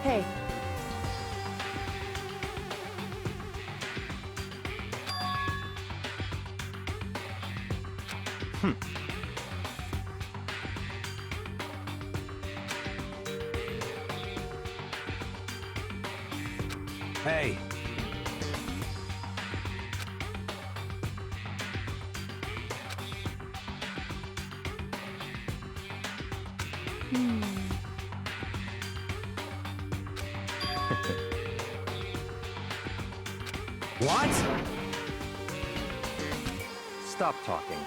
Hey. Hey. What? Stop talking.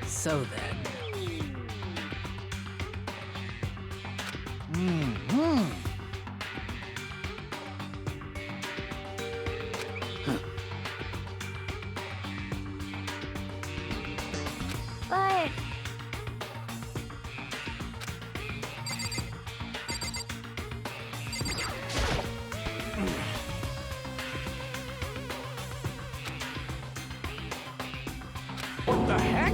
So then. But... What the heck?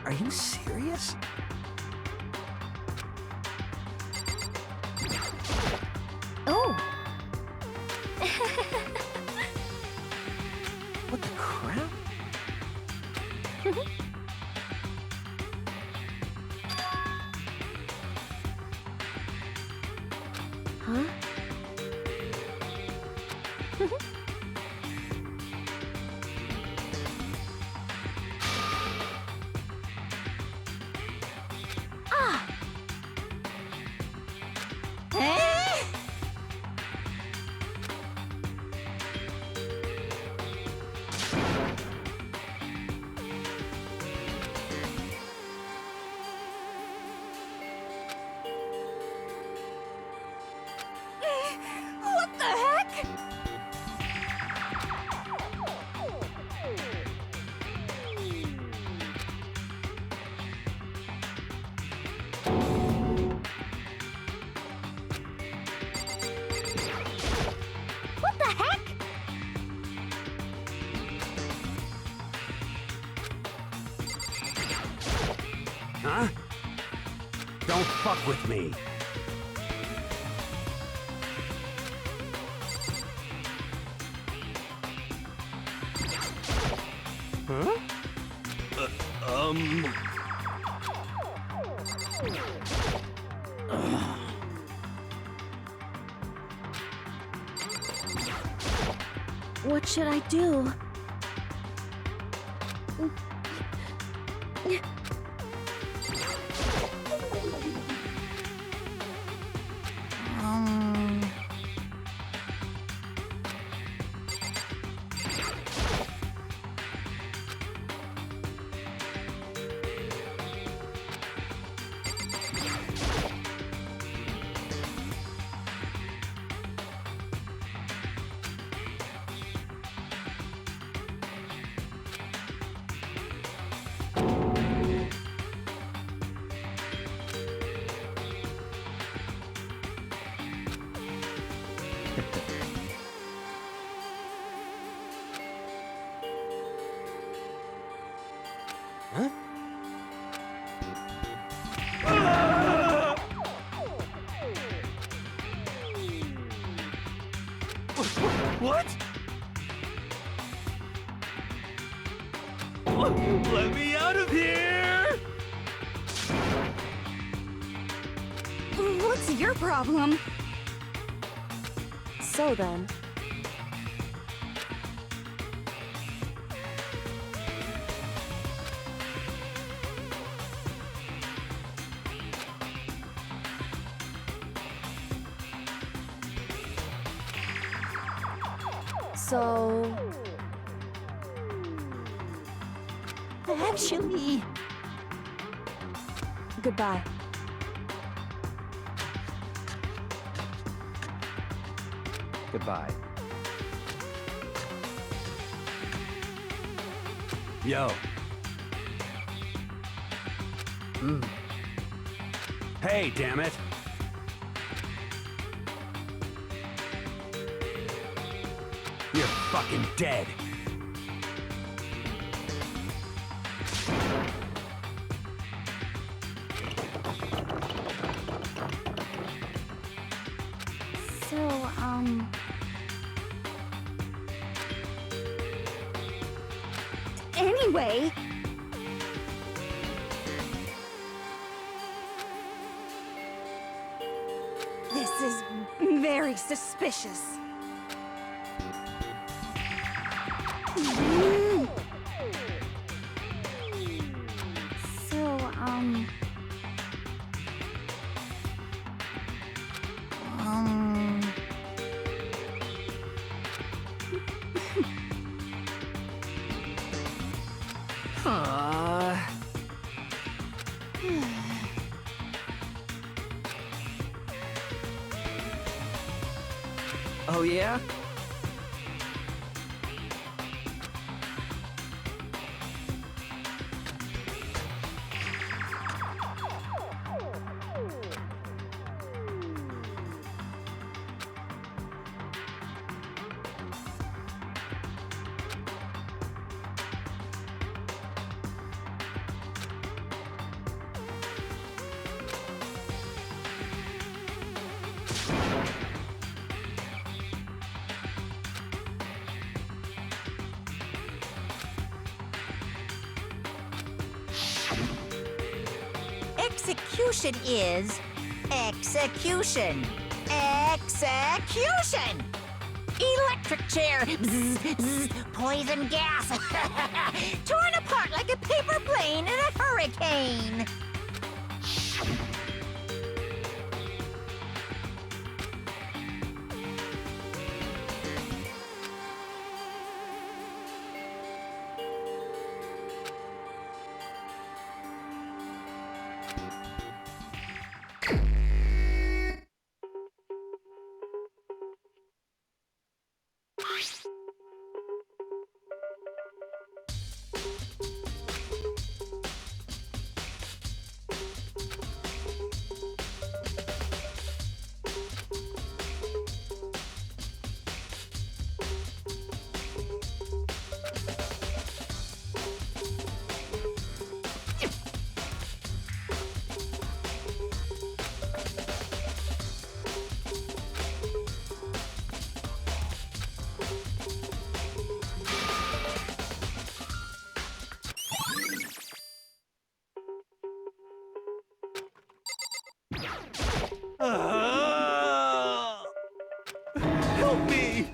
Are you serious? Oh! What the crap? Huh? Ah! Eh? What the heck? What the heck? Huh? Don't fuck with me. Huh? What should I do? Huh? What? Let me out of here! What's your problem? So then. So... Actually... Goodbye. Goodbye. Yo. Hey, damn it! You're fucking dead! So, anyway, this is very suspicious. So, Oh, yeah? Execution is execution. Execution! Electric chair. Bzz, bzz, poison gas. Torn apart like a paper plane in a hurricane. Help me!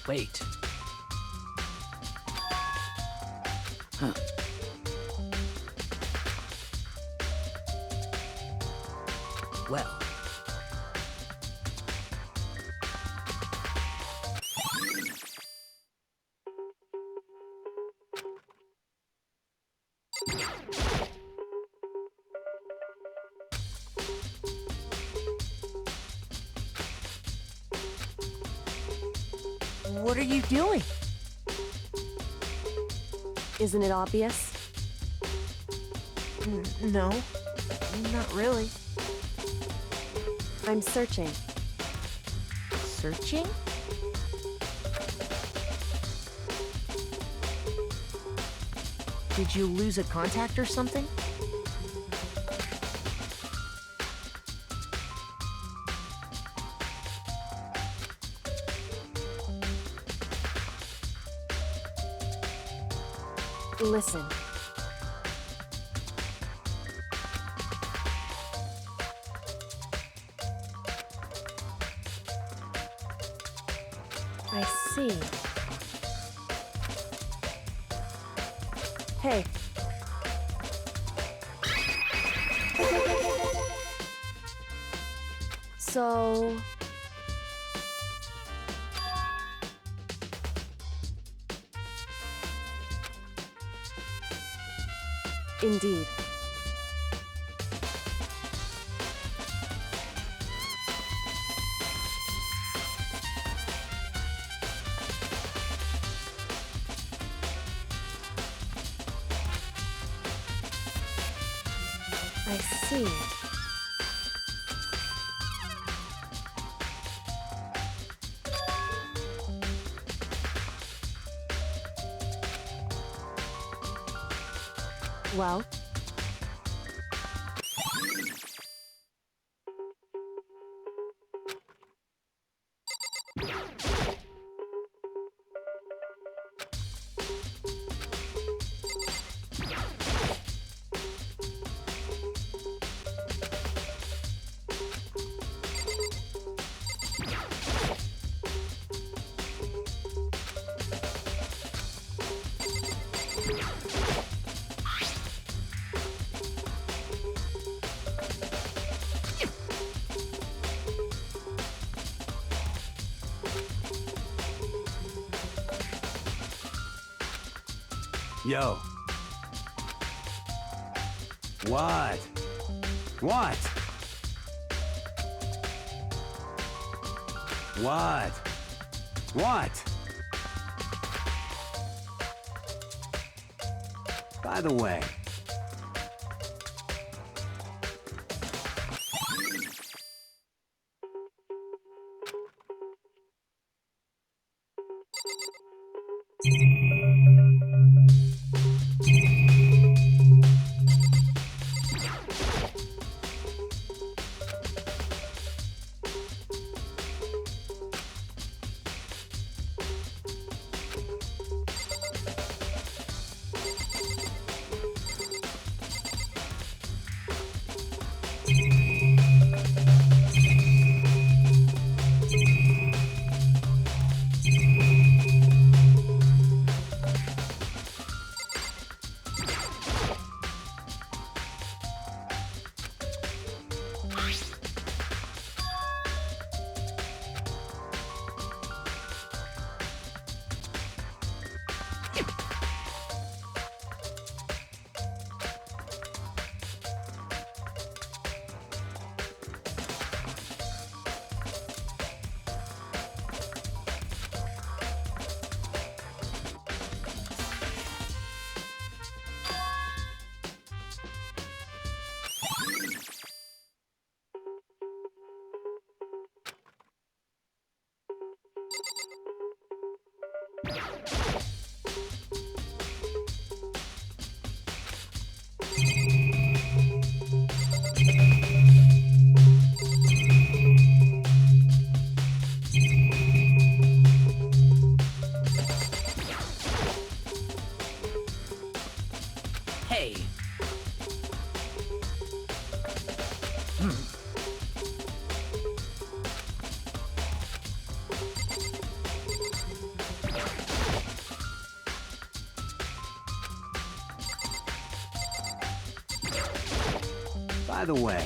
Wait. Huh. Well. What are you doing? Isn't it obvious? No, not really. I'm searching. Searching? Did you lose a contact or something? Listen. I see. Hey. So... Indeed. I see. Well? Yo. What? What? What? What? By the way, Hey. By the way,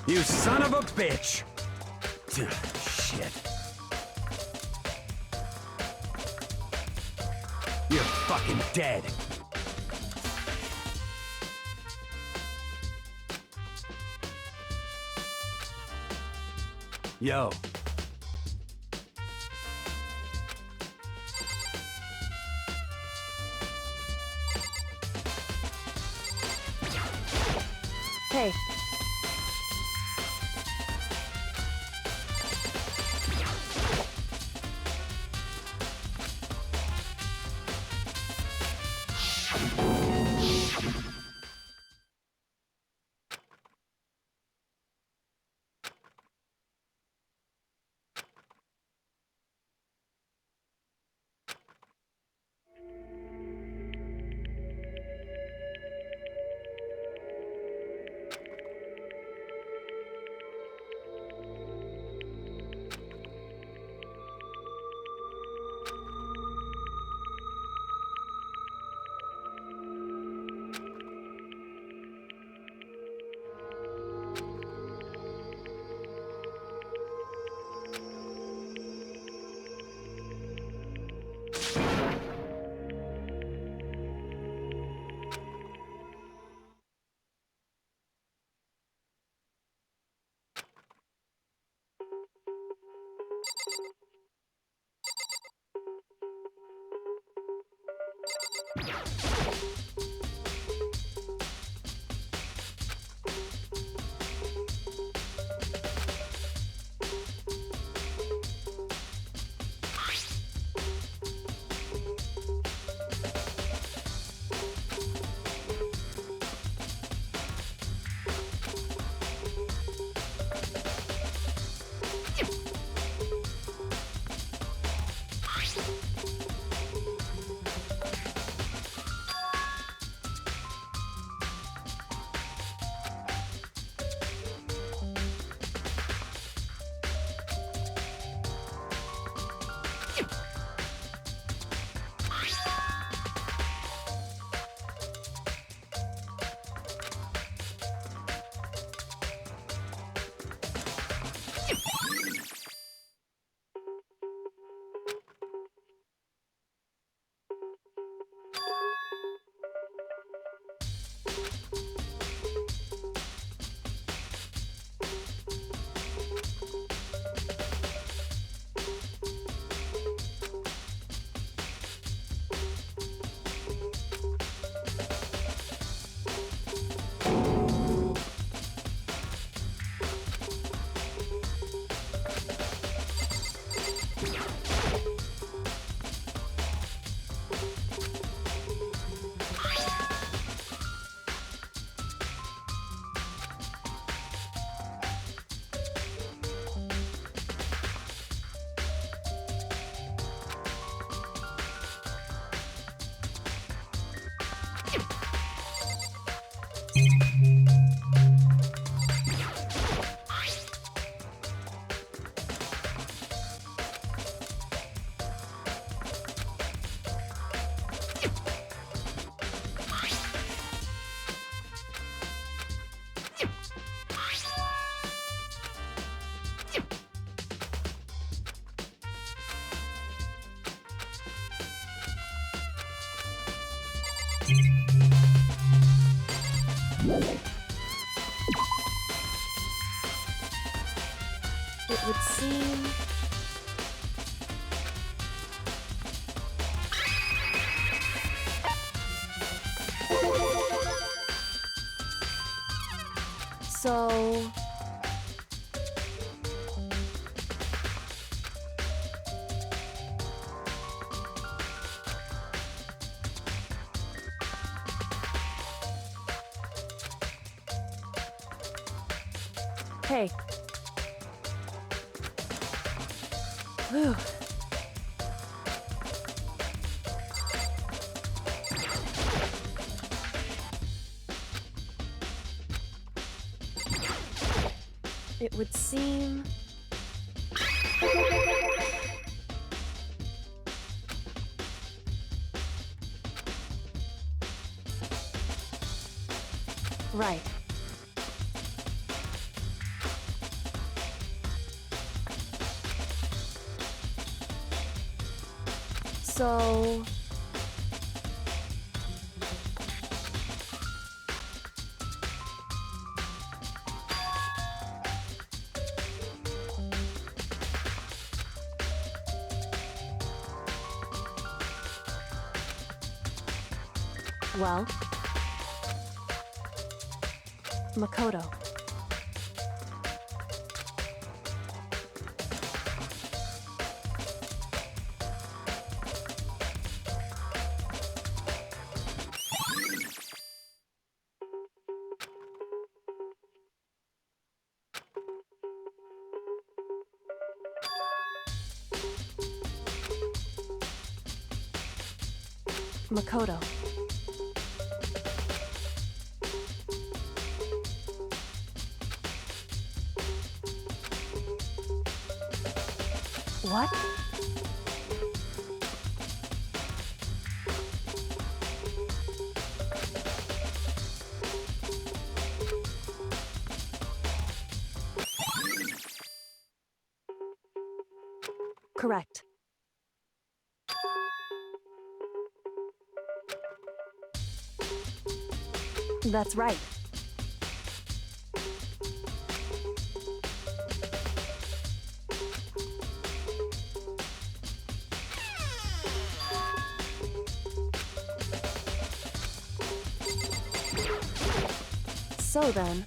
you son of a bitch! Shit. You're fucking dead. Yo. Hey. It would seem... So... Hey. Whew. It would seem... Right. So... Well... Makoto. Makoto. What? Correct. That's right. So then...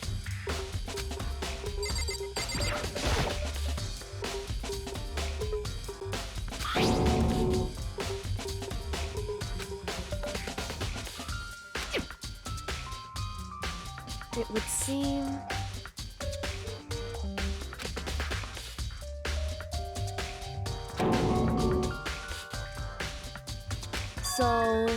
It would seem... So...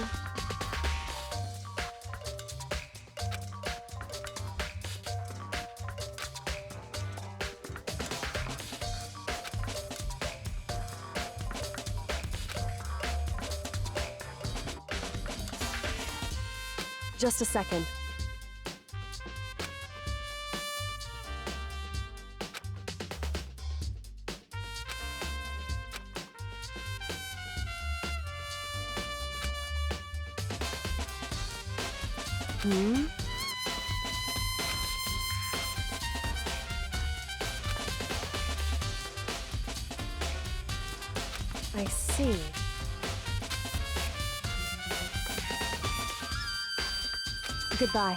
Just a second. Hmm? I see. Goodbye.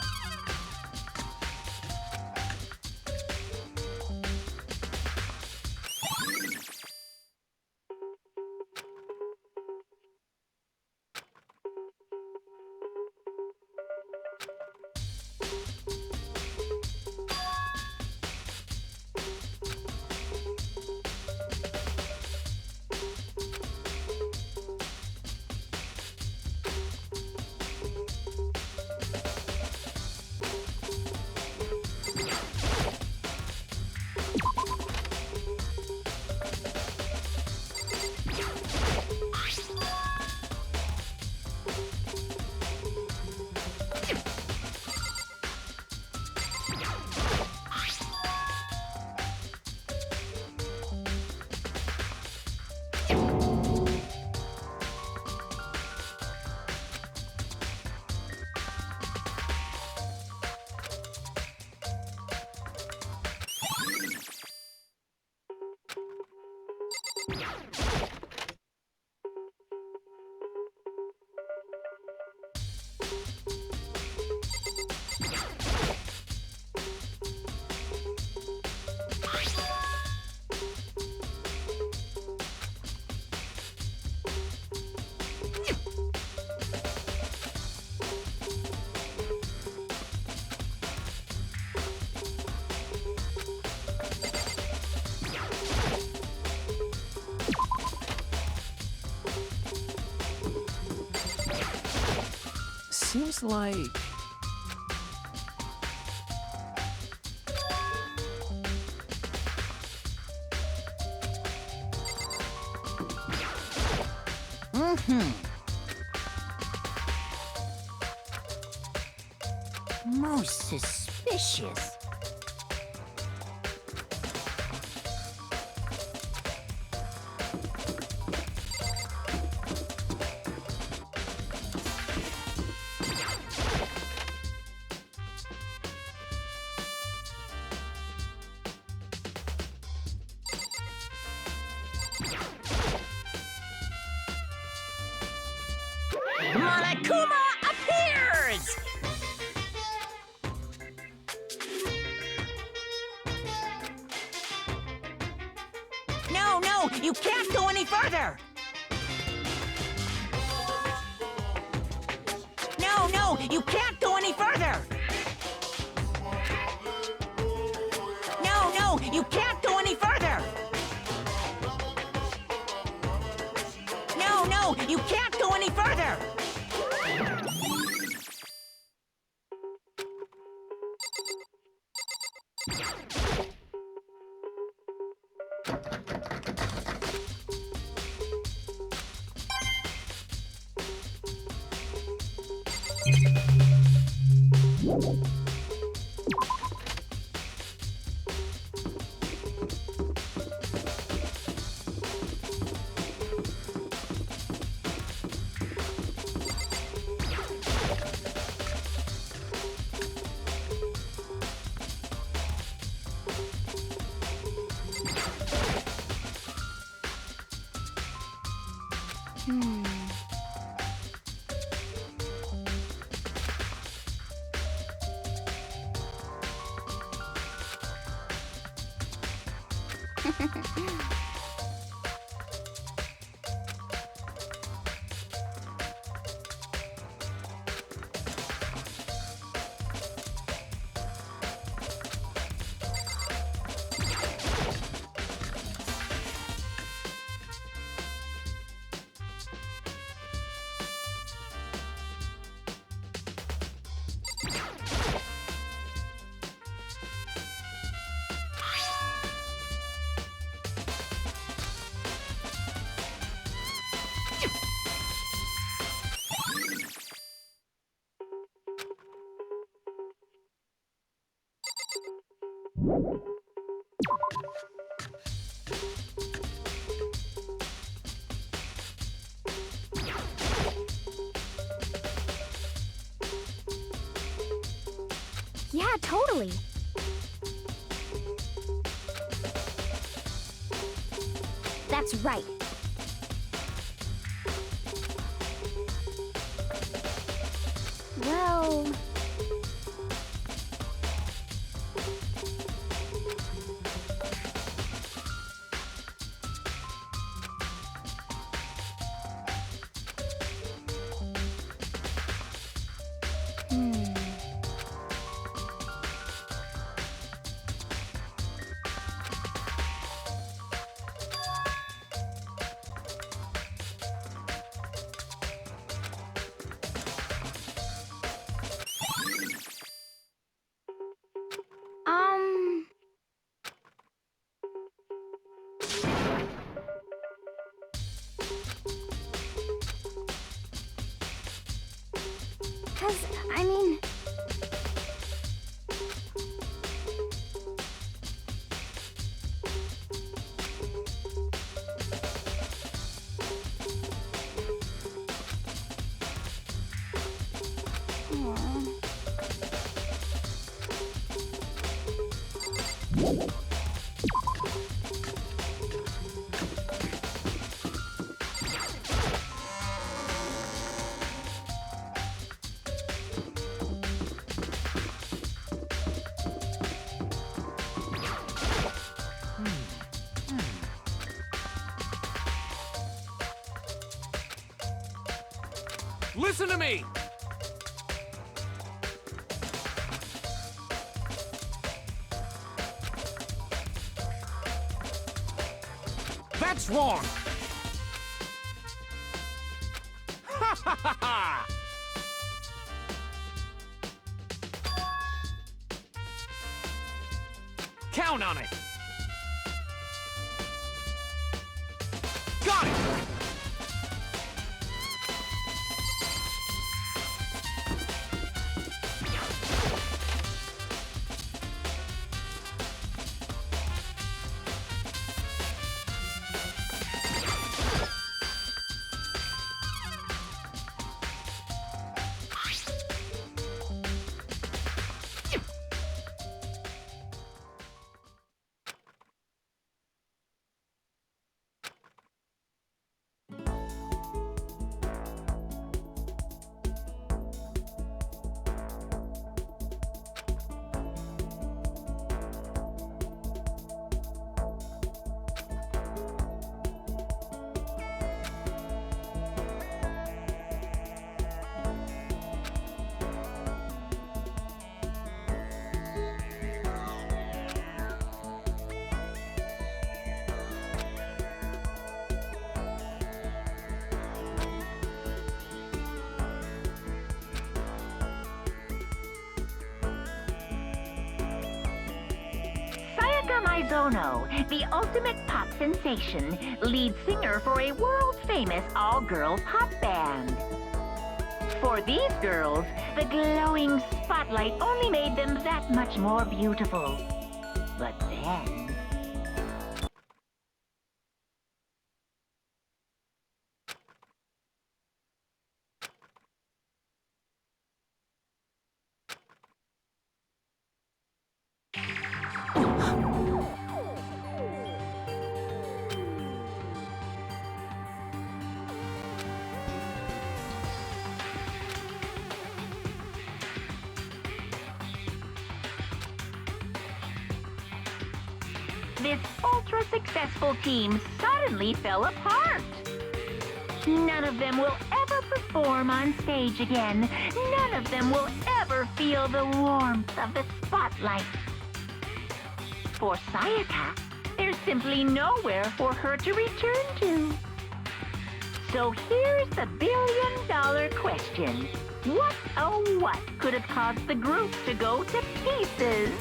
Seems like... Most suspicious. Monokuma appears! No, you can't go any further! No, you can't go any further! No, you can't go any further! No, you can't go any further! Yeah, totally. That's right. Well... Cause, I mean... Listen to me! That's wrong! Ha ha ha ha! Count on it! Got it! Maizono, the ultimate pop sensation, lead singer for a world-famous all-girl pop band. For these girls, the glowing spotlight only made them that much more beautiful. But then... This ultra-successful team suddenly fell apart. None of them will ever perform on stage again. None of them will ever feel the warmth of the spotlight. For Sayaka, there's simply nowhere for her to return to. So here's the billion-dollar question. What, oh what, could have caused the group to go to pieces?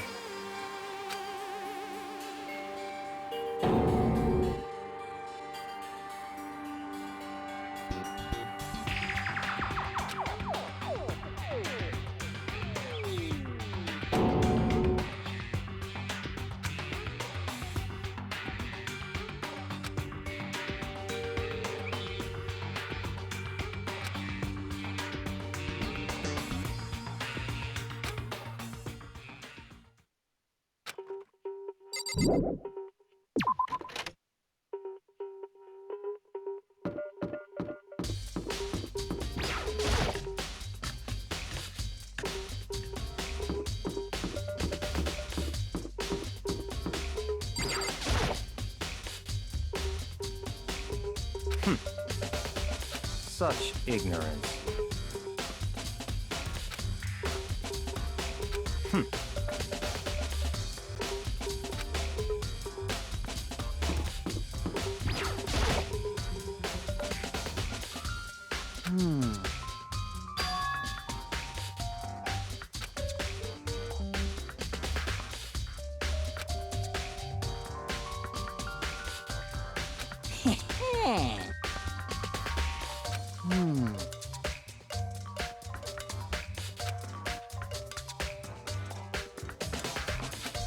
Such ignorance.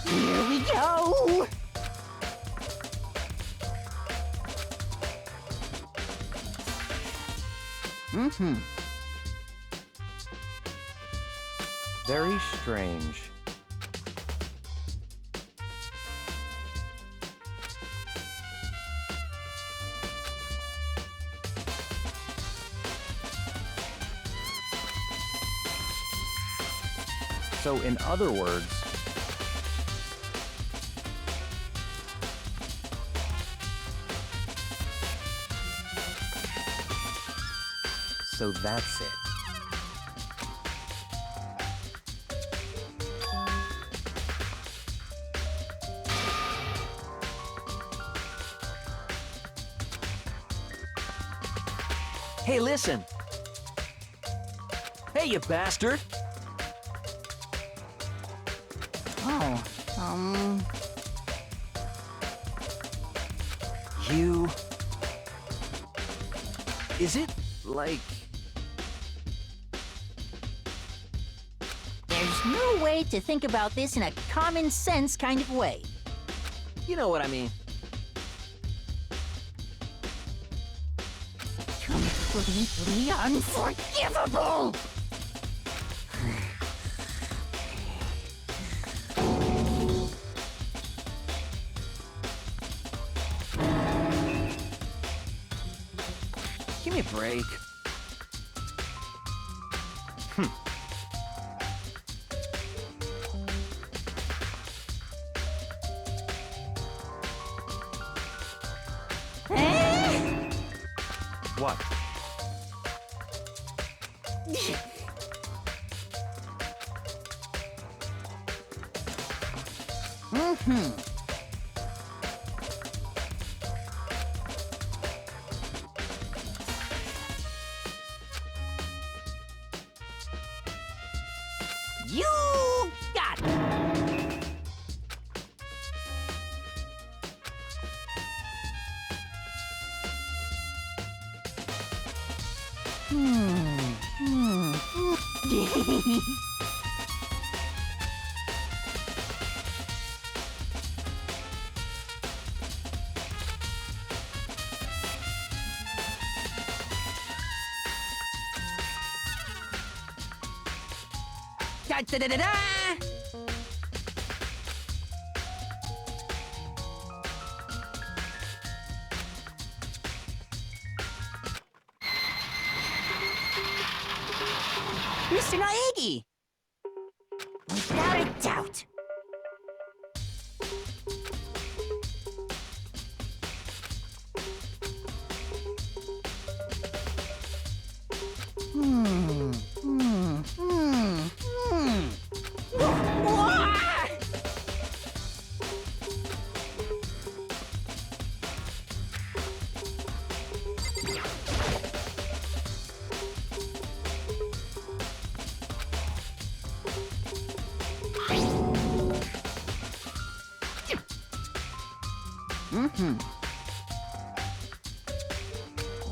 Here we go! Very strange. So, in other words, so that's it. Hey, listen! Hey, you bastard! Oh, You... Is it, like... There's no way to think about this in a common sense kind of way. You know what I mean. completely unforgivable! Give me a break. What? You got it! Da da da da da! Mr. Naegi! Without a doubt.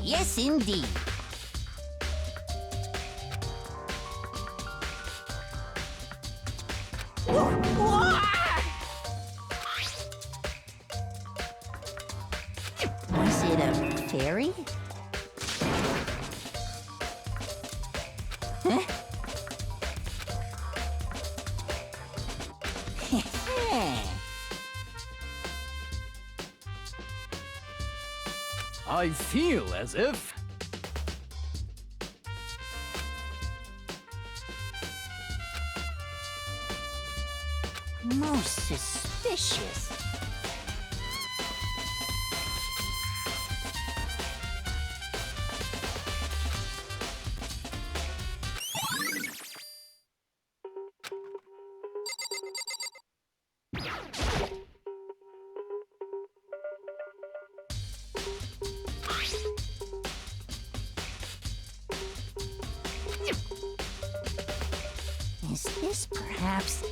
Yes, indeed. Was it a fairy? Huh? I feel as if... Most suspicious. Is this perhaps...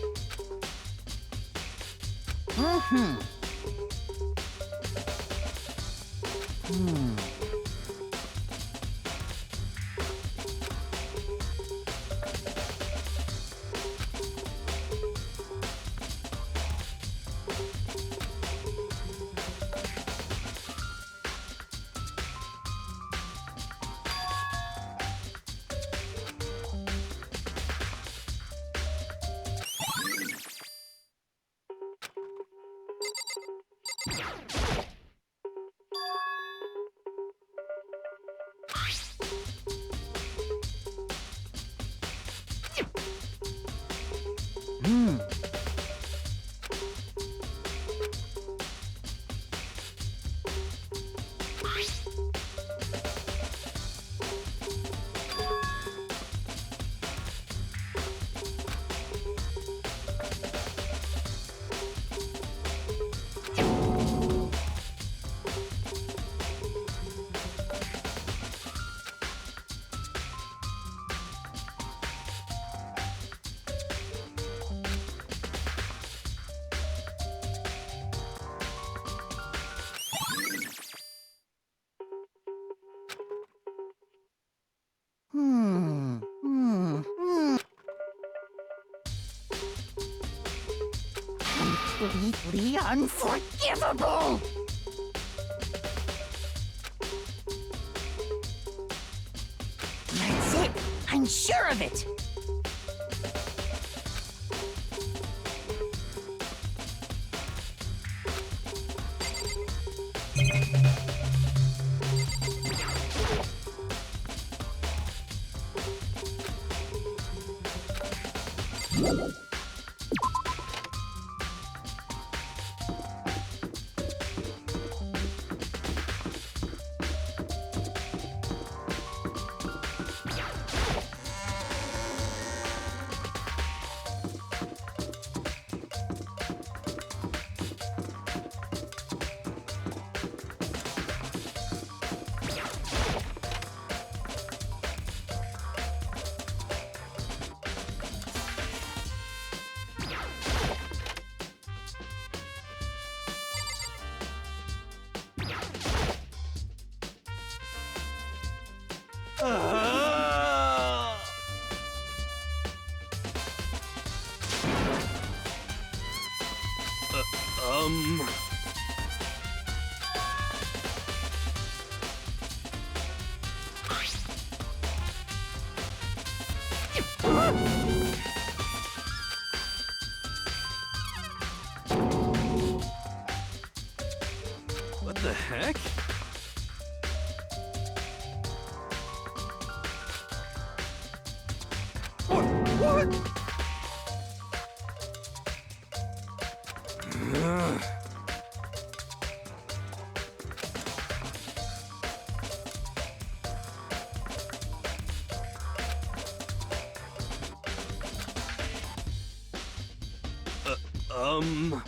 Completely unforgivable! That's it! I'm sure of it! What the heck? What? Um...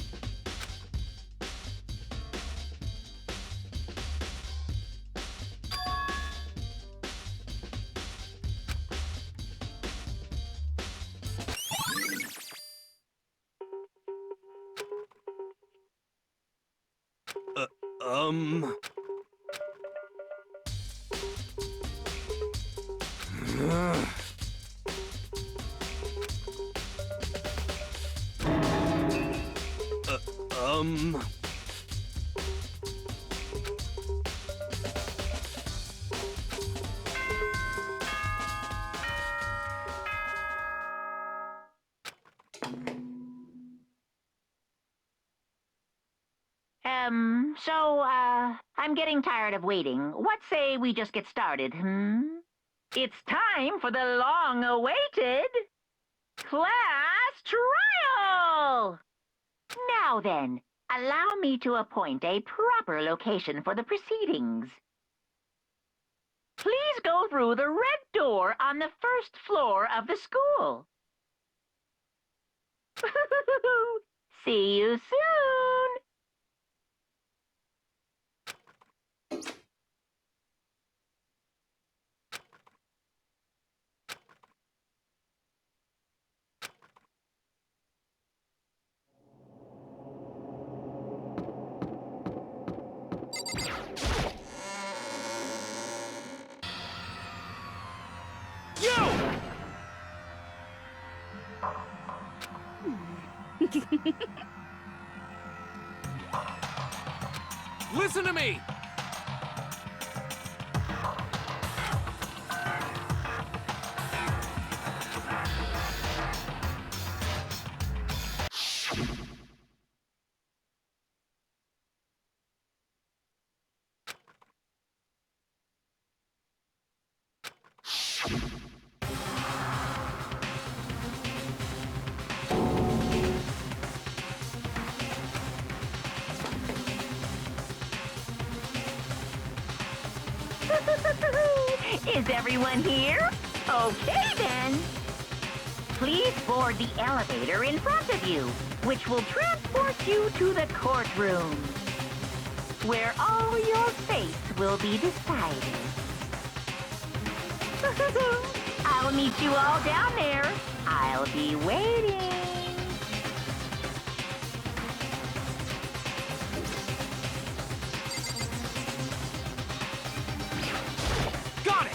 I'm getting tired of waiting. What say we just get started, It's time for the long-awaited class trial! Now then, allow me to appoint a proper location for the proceedings. Please go through the red door on the first floor of the school. See you soon! Listen to me! Is everyone here? Okay, then. Please board the elevator in front of you, which will transport you to the courtroom, where all your fates will be decided. I'll meet you all down there. I'll be waiting. Got it!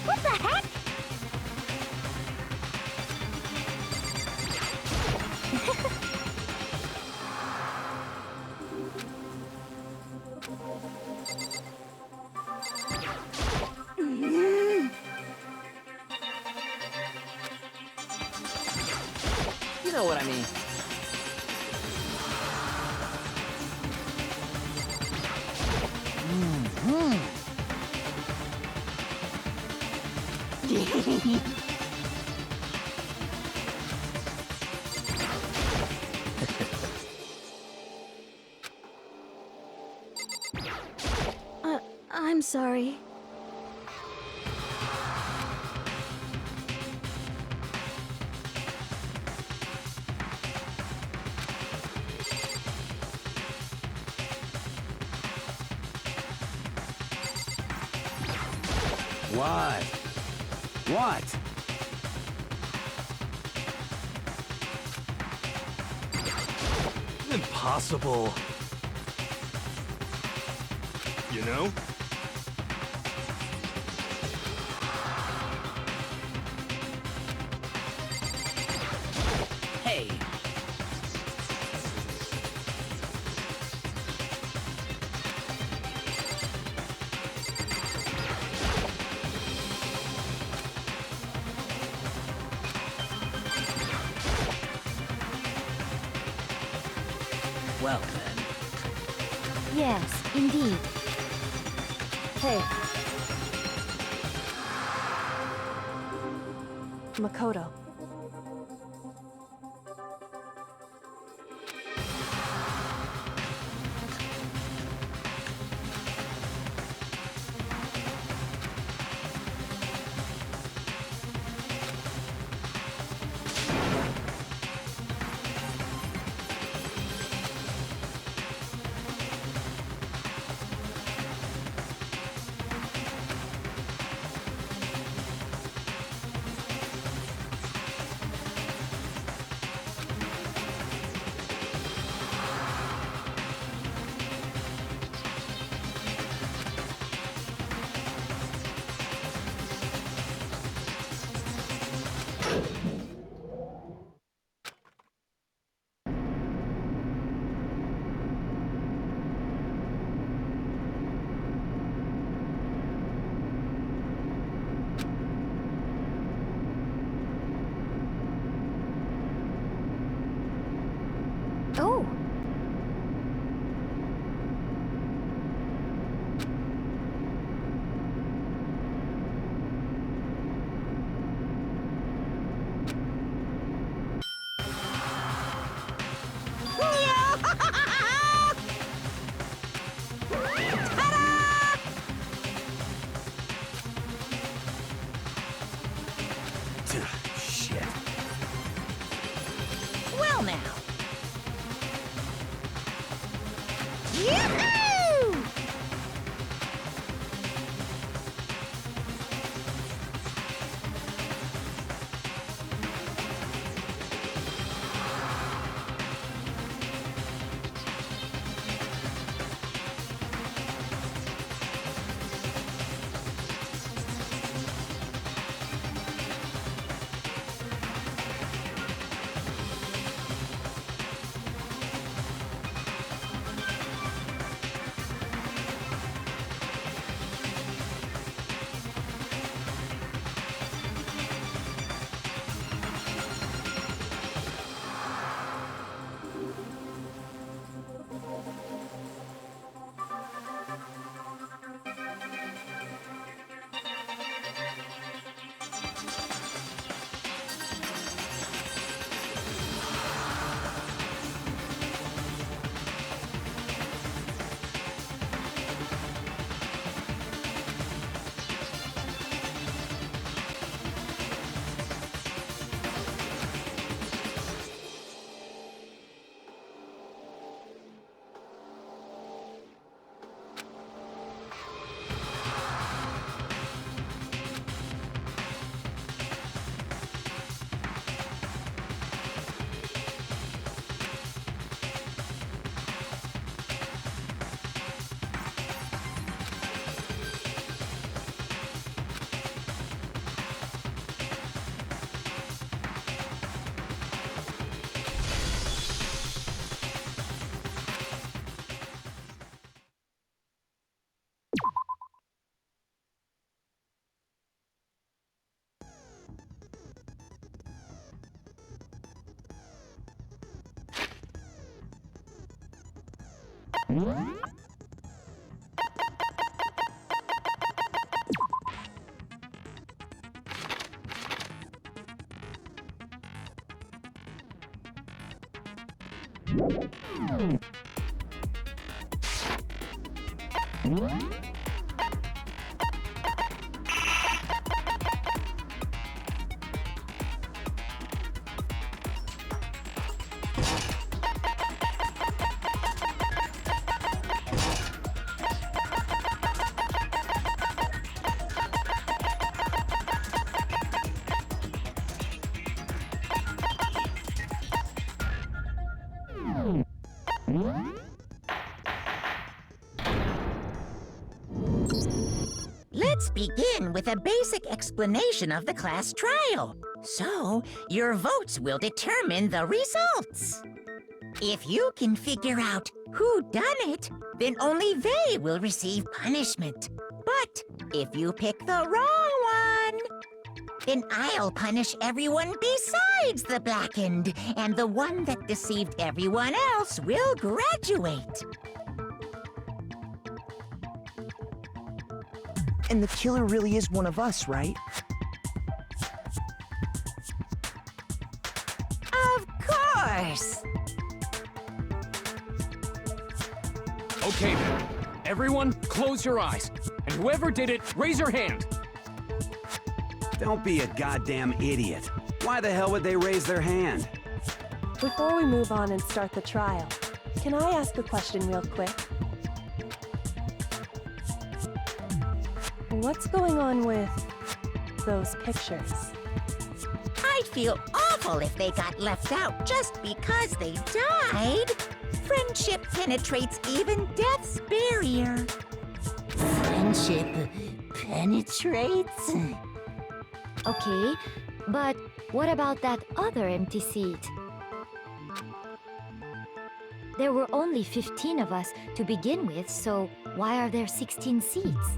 What the heck? You know what I mean. I'm sorry. What? What? Impossible. You know? Well then. Yes, indeed. Hey. Makoto. Oh. Shit. Well now. Yoo-hoo! Let's begin with a basic explanation of the class trial. So, your votes will determine the results. If you can figure out who done it, then only they will receive punishment. But if you pick the wrong one, Then I'll punish everyone besides the blackened, and the one that deceived everyone else will graduate. And the killer really is one of us, right? Of course! Okay then. Everyone, close your eyes. And whoever did it, raise your hand. Don't be a goddamn idiot. Why the hell would they raise their hand? Before we move on and start the trial, can I ask a question real quick? What's going on with those pictures? I'd feel awful if they got left out just because they died. Friendship penetrates even death's barrier. Friendship penetrates? Okay, but what about that other empty seat? There were only 15 of us to begin with, so why are there 16 seats?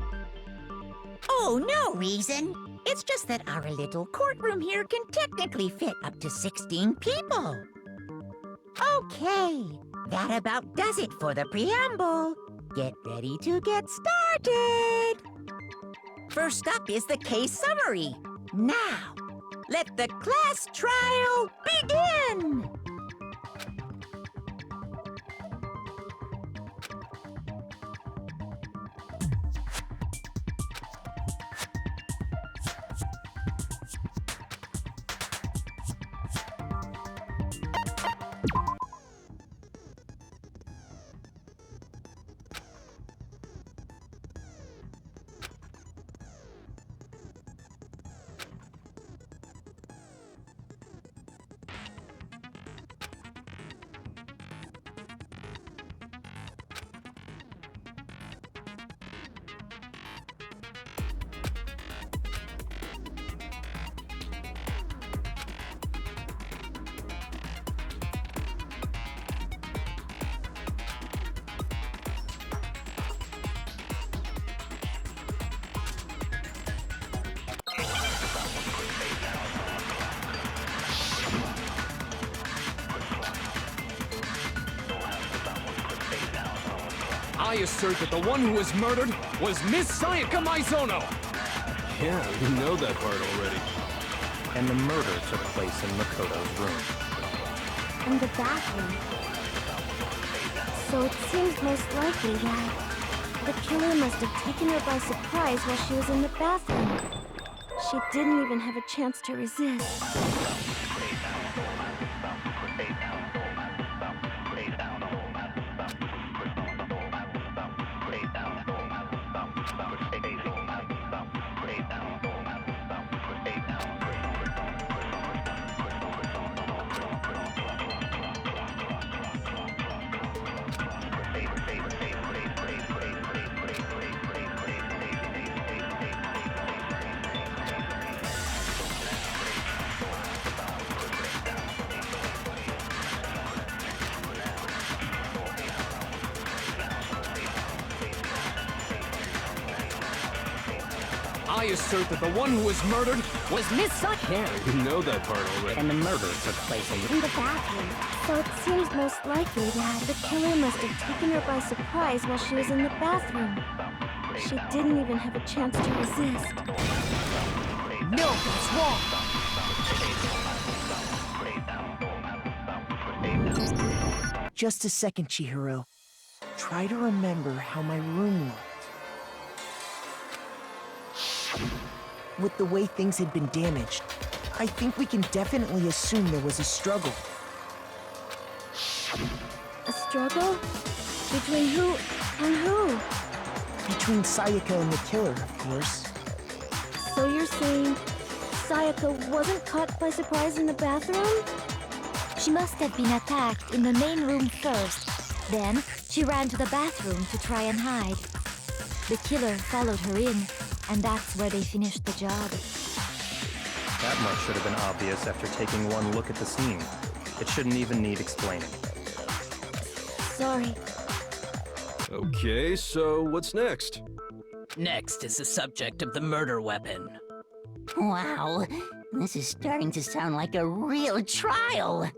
Oh, no reason. It's just that our little courtroom here can technically fit up to 16 people. Okay, that about does it for the preamble. Get ready to get started. First up is the case summary. Now, let the class trial begin! I assert that the one who was murdered was Miss Sayaka Maizono! Yeah, we know that part already. And the murder took place in Makoto's room. In the bathroom. So it seems most likely that the killer must have taken her by surprise while she was in the bathroom. She didn't even have a chance to resist. I assert that the one who was murdered was Miss Sayaka. Yeah, we know that part already. And the murder took place in In the bathroom. So it seems most likely that the killer must have taken her by surprise while she was in the bathroom. She didn't even have a chance to resist. No, that's wrong. Just a second, Chihiro. Try to remember how my room looked. With the way things had been damaged, I think we can definitely assume there was a struggle. A struggle? Between who and who? Between Sayaka and the killer, of course. So you're saying Sayaka wasn't caught by surprise in the bathroom? She must have been attacked in the main room first. Then, she ran to the bathroom to try and hide. The killer followed her in, and that's where they finished the job. That much should have been obvious after taking one look at the scene. It shouldn't even need explaining. Sorry. Okay, so what's next? Next is the subject of the murder weapon. Wow, this is starting to sound like a real trial.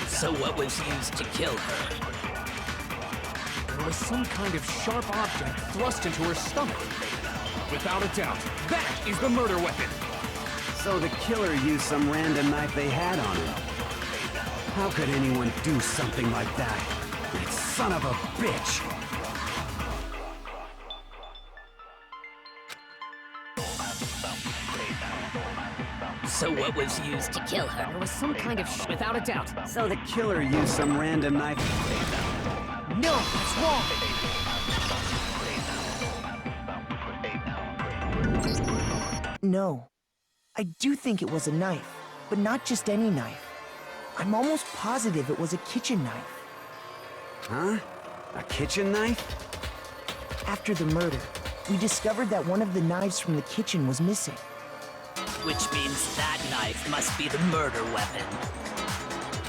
So what was used to kill her? There was some kind of sharp object thrust into her stomach. Without a doubt, that is the murder weapon. So the killer used some random knife they had on him. How could anyone do something like that? That son of a bitch! So what was used to kill her? There was some kind of without a doubt. So the killer used some random knife. No, that's wrong! No. I do think it was a knife, but not just any knife. I'm almost positive it was a kitchen knife. Huh? A kitchen knife? After the murder, we discovered that one of the knives from the kitchen was missing. Which means that knife must be the murder weapon.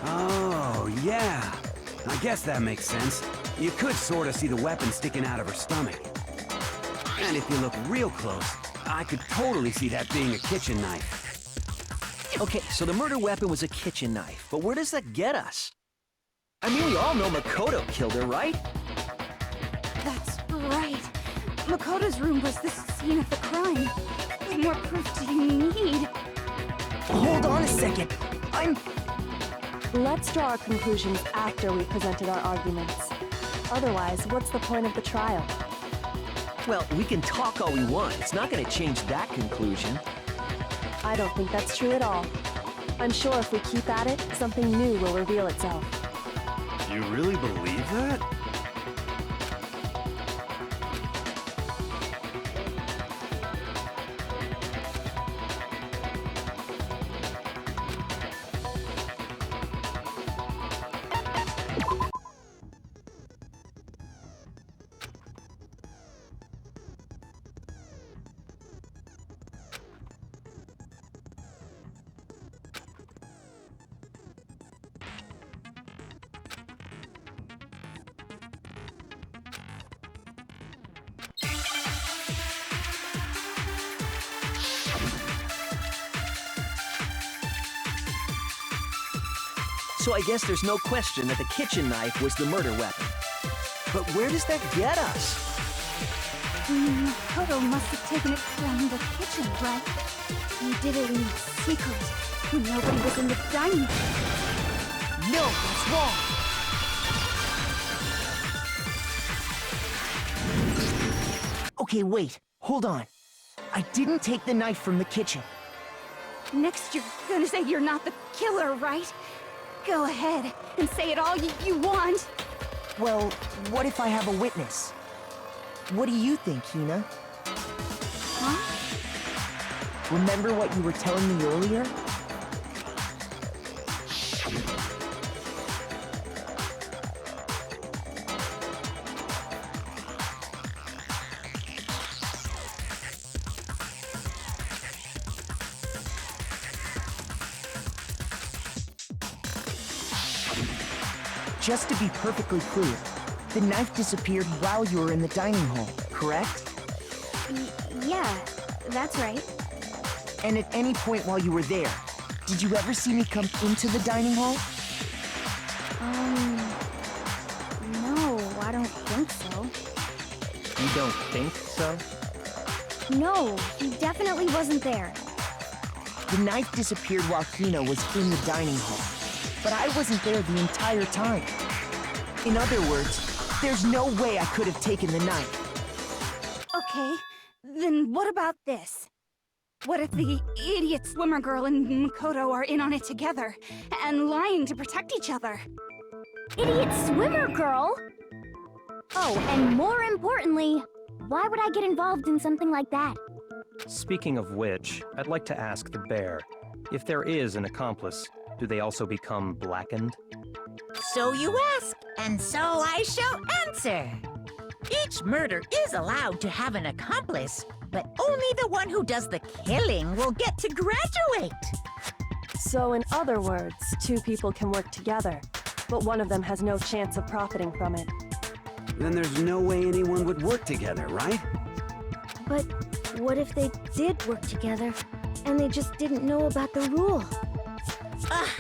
Oh, yeah. I guess that makes sense. You could sort of see the weapon sticking out of her stomach. And if you look real close, I could totally see that being a kitchen knife. Okay, so the murder weapon was a kitchen knife, but where does that get us? I mean, we all know Makoto killed her, right? That's right. Makoto's room was the scene of the crime. What more proof do you need? Hold on a second. Let's draw our conclusions after we've presented our arguments. Otherwise, what's the point of the trial? Well, we can talk all we want. It's not going to change that conclusion. I don't think that's true at all. I'm sure if we keep at it, something new will reveal itself. You really believe that? So I guess there's no question that the kitchen knife was the murder weapon. But where does that get us? Makoto must have taken it from the kitchen, right? He did it in secret, when nobody was in the dining room. No, that's wrong! Okay, wait. Hold on. I didn't take the knife from the kitchen. Next, you're gonna say you're not the killer, right? Go ahead and say it all you want. Well, what if I have a witness? What do you think, Hina? Huh? Remember what you were telling me earlier? Just to be perfectly clear, the knife disappeared while you were in the dining hall, correct? Yeah, that's right. And at any point while you were there, did you ever see me come into the dining hall? No, I don't think so. You don't think so? No, he definitely wasn't there. The knife disappeared while Hina was in the dining hall, but I wasn't there the entire time. In other words, there's no way I could have taken the knife. Okay, then what about this? What if the idiot swimmer girl and Makoto are in on it together, and lying to protect each other? Idiot swimmer girl? Oh, and more importantly, why would I get involved in something like that? Speaking of which, I'd like to ask the bear, if there is an accomplice, do they also become blackened? So you ask, and so I shall answer. Each murder is allowed to have an accomplice, but only the one who does the killing will get to graduate. So in other words, two people can work together, but one of them has no chance of profiting from it. Then there's no way anyone would work together, right? But what if they did work together, and they just didn't know about the rule?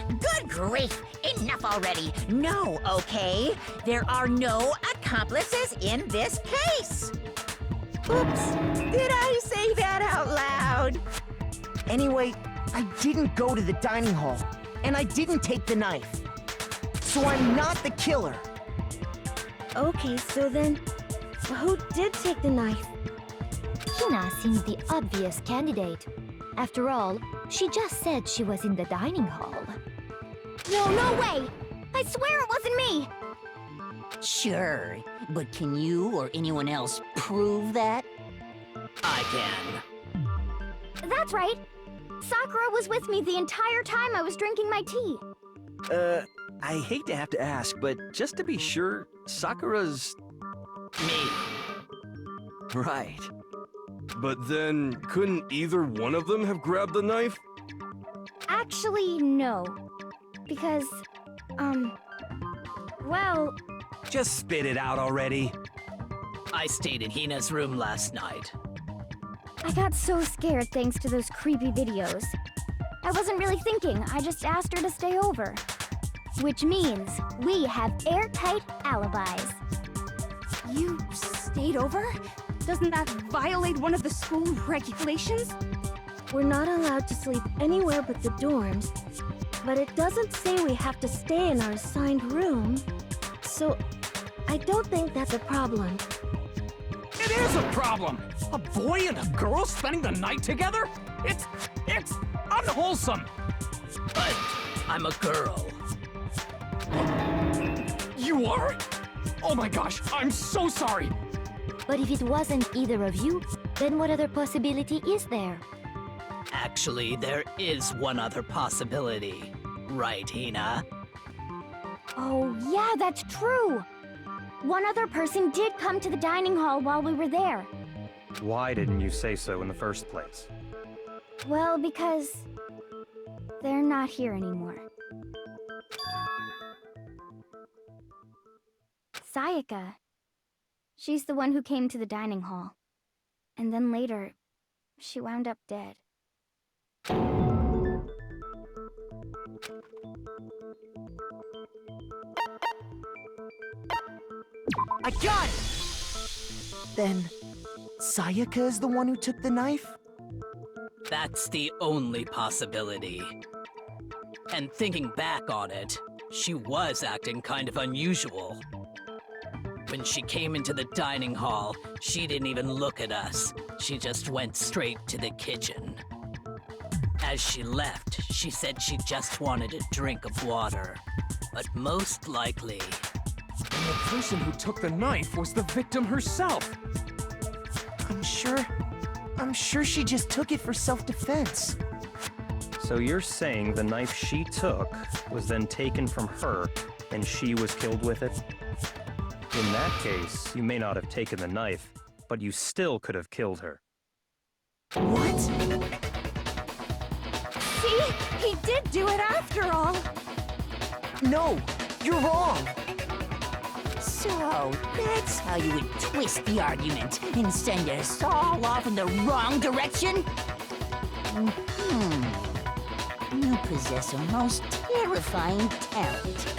Good grief! Enough already! No, okay? There are no accomplices in this case! Oops! Did I say that out loud? Anyway, I didn't go to the dining hall, and I didn't take the knife. So I'm not the killer. Okay, so then, who did take the knife? Hina seems the obvious candidate. After all, she just said she was in the dining hall. No way! I swear it wasn't me! Sure, but can you or anyone else prove that? I can. That's right! Sakura was with me the entire time I was drinking my tea. I hate to have to ask, but just to be sure, Sakura's... Me. Right. But then, couldn't either one of them have grabbed the knife? Actually, no. Because, well... Just spit it out already. I stayed in Hina's room last night. I got so scared thanks to those creepy videos. I wasn't really thinking, I just asked her to stay over. Which means we have airtight alibis. You stayed over? Doesn't that violate one of the school regulations? We're not allowed to sleep anywhere but the dorms, but it doesn't say we have to stay in our assigned room. So, I don't think that's a problem. It is a problem! A boy and a girl spending the night together? It's unwholesome! But I'm a girl. You are? Oh my gosh, I'm so sorry! But if it wasn't either of you, then what other possibility is there? Actually, there is one other possibility. Right, Hina? Oh, yeah, that's true! One other person did come to the dining hall while we were there. Why didn't you say so in the first place? Well, because... they're not here anymore. Sayaka. She's the one who came to the dining hall. And then later, she wound up dead. I got it! Then, Sayaka is the one who took the knife? That's the only possibility. And thinking back on it, she was acting kind of unusual. When she came into the dining hall, she didn't even look at us. She just went straight to the kitchen. As she left, she said she just wanted a drink of water. But most likely... And the person who took the knife was the victim herself! I'm sure she just took it for self-defense. So you're saying the knife she took was then taken from her, and she was killed with it? In that case, you may not have taken the knife, but you still could have killed her. What? See? He did do it after all! No, you're wrong! So, that's how you would twist the argument and send us all off in the wrong direction? You possess a most terrifying talent.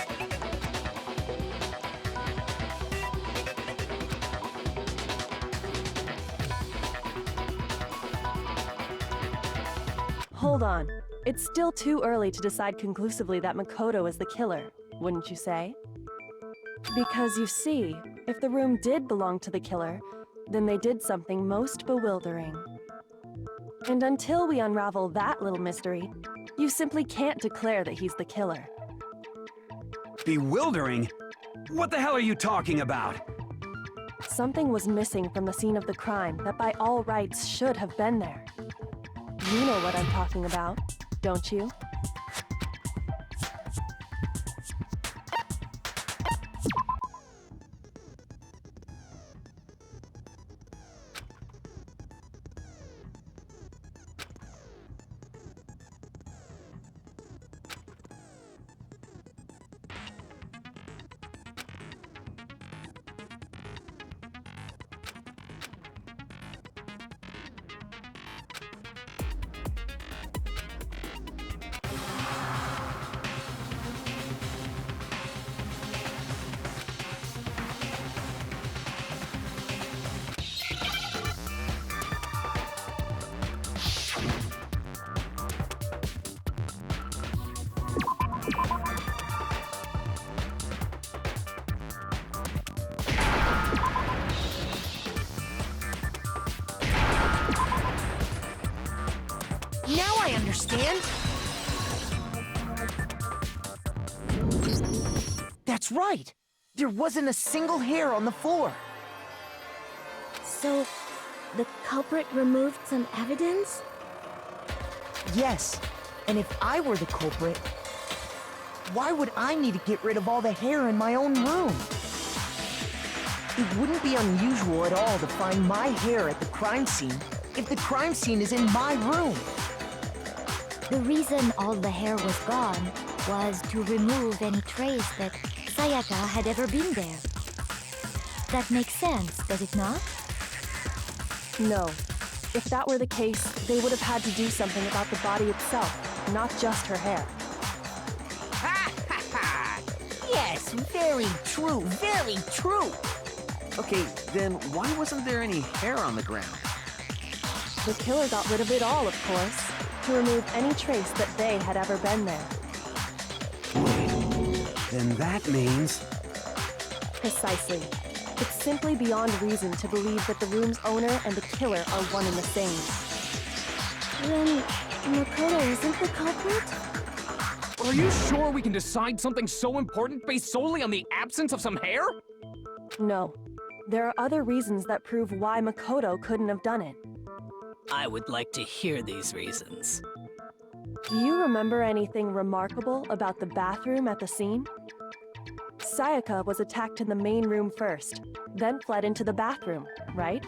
Hold on. It's still too early to decide conclusively that Makoto is the killer, wouldn't you say? Because you see, if the room did belong to the killer, then they did something most bewildering. And until we unravel that little mystery, you simply can't declare that he's the killer. Bewildering? What the hell are you talking about? Something was missing from the scene of the crime that by all rights should have been there. You know what I'm talking about, don't you? That's right! There wasn't a single hair on the floor! So, the culprit removed some evidence? Yes, and if I were the culprit, why would I need to get rid of all the hair in my own room? It wouldn't be unusual at all to find my hair at the crime scene if the crime scene is in my room. The reason all the hair was gone was to remove any trace that Sayaka had ever been there. That makes sense, does it not? No. If that were the case, they would have had to do something about the body itself, not just her hair. Ha ha ha! Yes, very true, very true! Okay, then why wasn't there any hair on the ground? The killer got rid of it all, of course, to remove any trace that they had ever been there. Wait, then that means... Precisely. It's simply beyond reason to believe that the room's owner and the killer are one and the same. Then, Makoto isn't the culprit? Are you sure we can decide something so important based solely on the absence of some hair? No. There are other reasons that prove why Makoto couldn't have done it. I would like to hear these reasons. Do you remember anything remarkable about the bathroom at the scene? Sayaka was attacked in the main room first, then fled into the bathroom, right?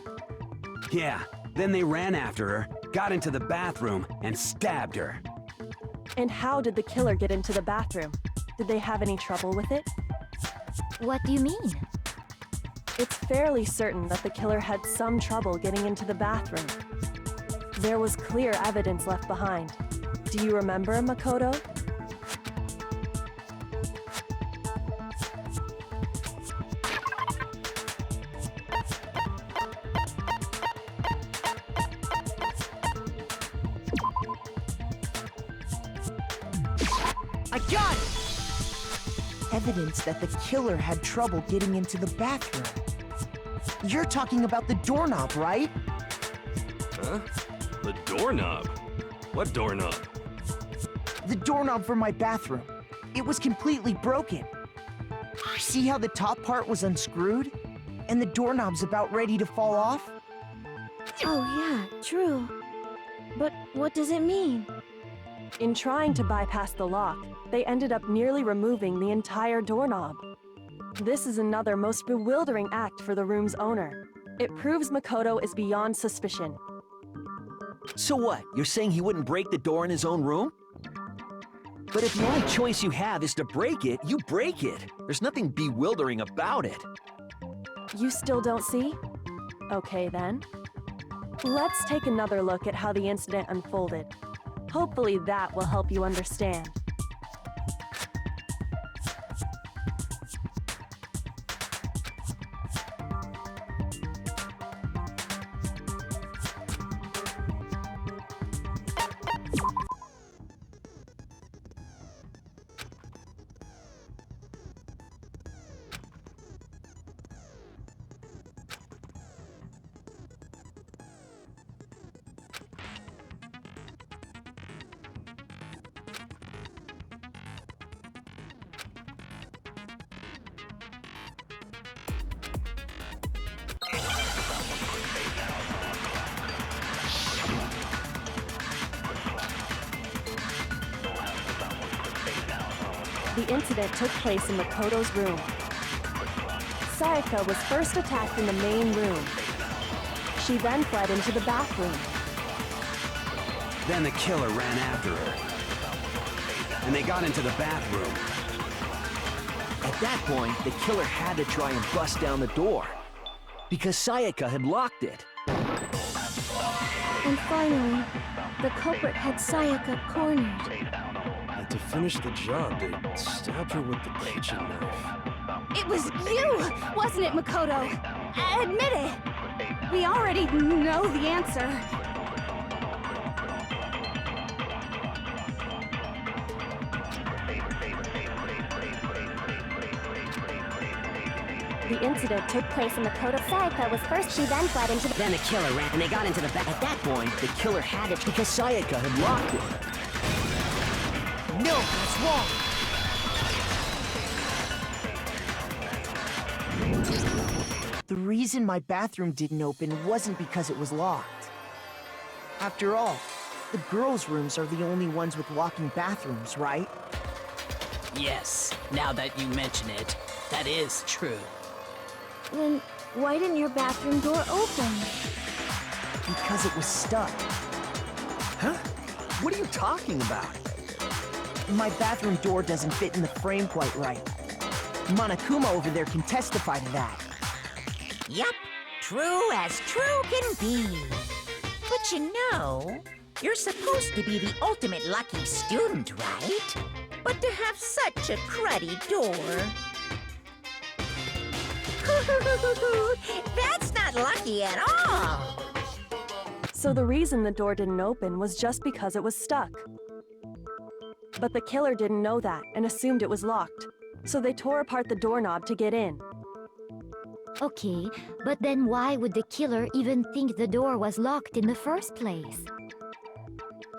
Yeah, then they ran after her, got into the bathroom, and stabbed her. And how did the killer get into the bathroom? Did they have any trouble with it? What do you mean? It's fairly certain that the killer had some trouble getting into the bathroom. There was clear evidence left behind. Do you remember, Makoto? I got it! Evidence that the killer had trouble getting into the bathroom. You're talking about the doorknob, right? Huh? The doorknob? What doorknob? The doorknob for my bathroom. It was completely broken. See how the top part was unscrewed? And the doorknob's about ready to fall off? Oh yeah, true. But what does it mean? In trying to bypass the lock, they ended up nearly removing the entire doorknob. This is another most bewildering act for the room's owner. It proves Makoto is beyond suspicion. So what? You're saying he wouldn't break the door in his own room? But if the only choice you have is to break it, you break it. There's nothing bewildering about it. You still don't see? Okay then. Let's take another look at how the incident unfolded. Hopefully that will help you understand. The incident took place in Makoto's room. Sayaka was first attacked in the main room. She then fled into the bathroom. Then the killer ran after her. And they got into the bathroom. At that point, the killer had to try and bust down the door. Because Sayaka had locked it. And finally, the culprit had Sayaka cornered. And to finish the job, they stabbed her with the kitchen knife. It was you, wasn't it, Makoto? Admit it! We already know the answer. The incident took place in Makoto. Sayaka was first, she then fled into the... Then the killer ran and they got into the back. At that point, the killer had it because Sayaka had locked it. No, that's wrong. reason my bathroom didn't open wasn't because it was locked. After all, the girls' rooms are the only ones with locking bathrooms, right? Yes, now that you mention it, that is true. Then why didn't your bathroom door open? Because it was stuck. Huh? What are you talking about? My bathroom door doesn't fit in the frame quite right. Monokuma over there can testify to that. Yup, true as true can be. But you know, you're supposed to be the ultimate lucky student, right? But to have such a cruddy door... That's not lucky at all! So the reason the door didn't open was just because it was stuck. But the killer didn't know that and assumed it was locked. So they tore apart the doorknob to get in. Okay, but then why would the killer even think the door was locked in the first place?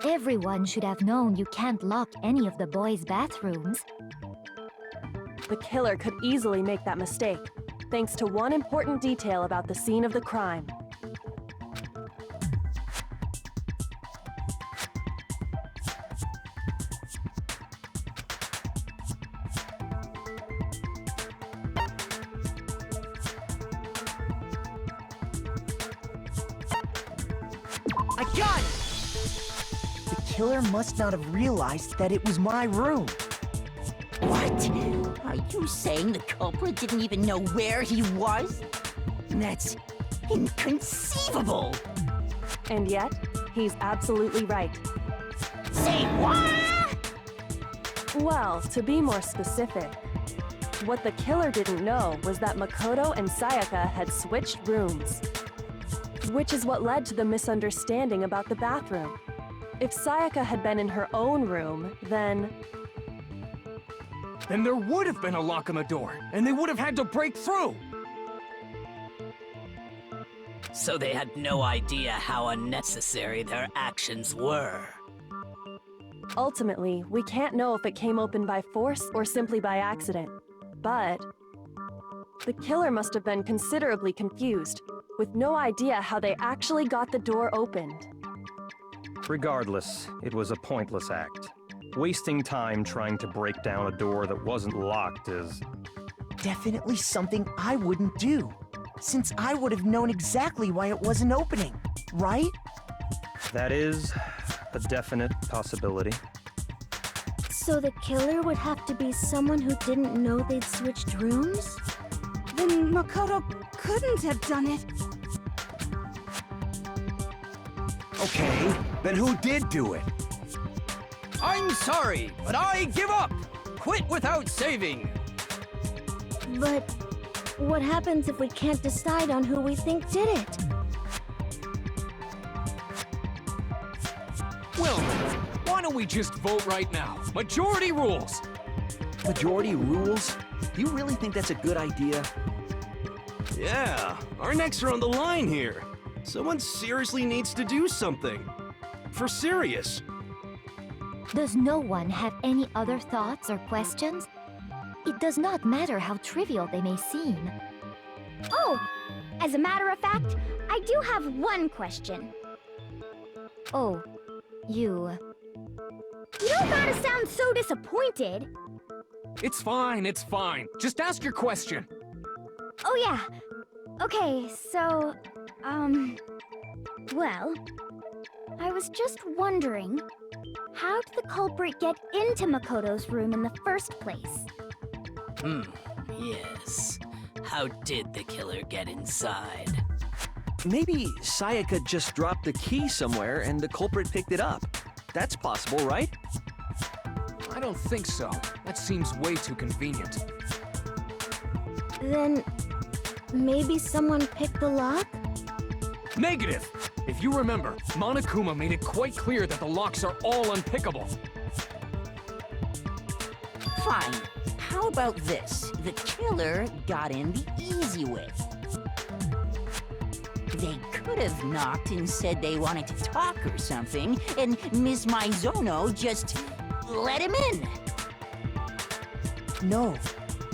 Everyone should have known you can't lock any of the boys' bathrooms. The killer could easily make that mistake, thanks to one important detail about the scene of the crime. I got it! The killer must not have realized that it was my room. What? Are you saying the culprit didn't even know where he was? That's inconceivable! And yet, he's absolutely right. Say what? Well, to be more specific, what the killer didn't know was that Makoto and Sayaka had switched rooms. Which is what led to the misunderstanding about the bathroom. If Sayaka had been in her own room, then Then there would have been a lock on the door, and they would have had to break through! So they had no idea how unnecessary their actions were. ultimately, we can't know if it came open by force or simply by accident. But the killer must have been considerably confused, with no idea how they actually got the door opened. Regardless, it was a pointless act. Wasting time trying to break down a door that wasn't locked is... definitely something I wouldn't do, since I would have known exactly why it wasn't opening, right? That is a definite possibility. So the killer would have to be someone who didn't know they'd switched rooms? Then Makoto couldn't have done it. Okay, then who did do it? I'm sorry, but I give up! Quit without saving! But what happens if we can't decide on who we think did it? Well, why don't we just vote right now? Majority rules! Majority rules? Do you really think that's a good idea? Yeah, our necks are on the line here. Someone seriously needs to do something. For serious. Does no one have any other thoughts or questions? It does not matter how trivial they may seem. Oh! As a matter of fact, I do have one question. Oh, you... You don't gotta sound so disappointed. It's fine, it's fine. Just ask your question. Oh yeah. Okay, so... Well... I was just wondering... How did the culprit get into Makoto's room in the first place? Yes. How did the killer get inside? Maybe Sayaka just dropped the key somewhere and the culprit picked it up. That's possible, right? I don't think so. That seems way too convenient. Then... maybe someone picked the lock? Negative! If you remember, Monokuma made it quite clear that the locks are all unpickable. Fine. How about this? The killer got in the easy way. They could have knocked and said they wanted to talk or something, and Ms. Maizono just let him in. No,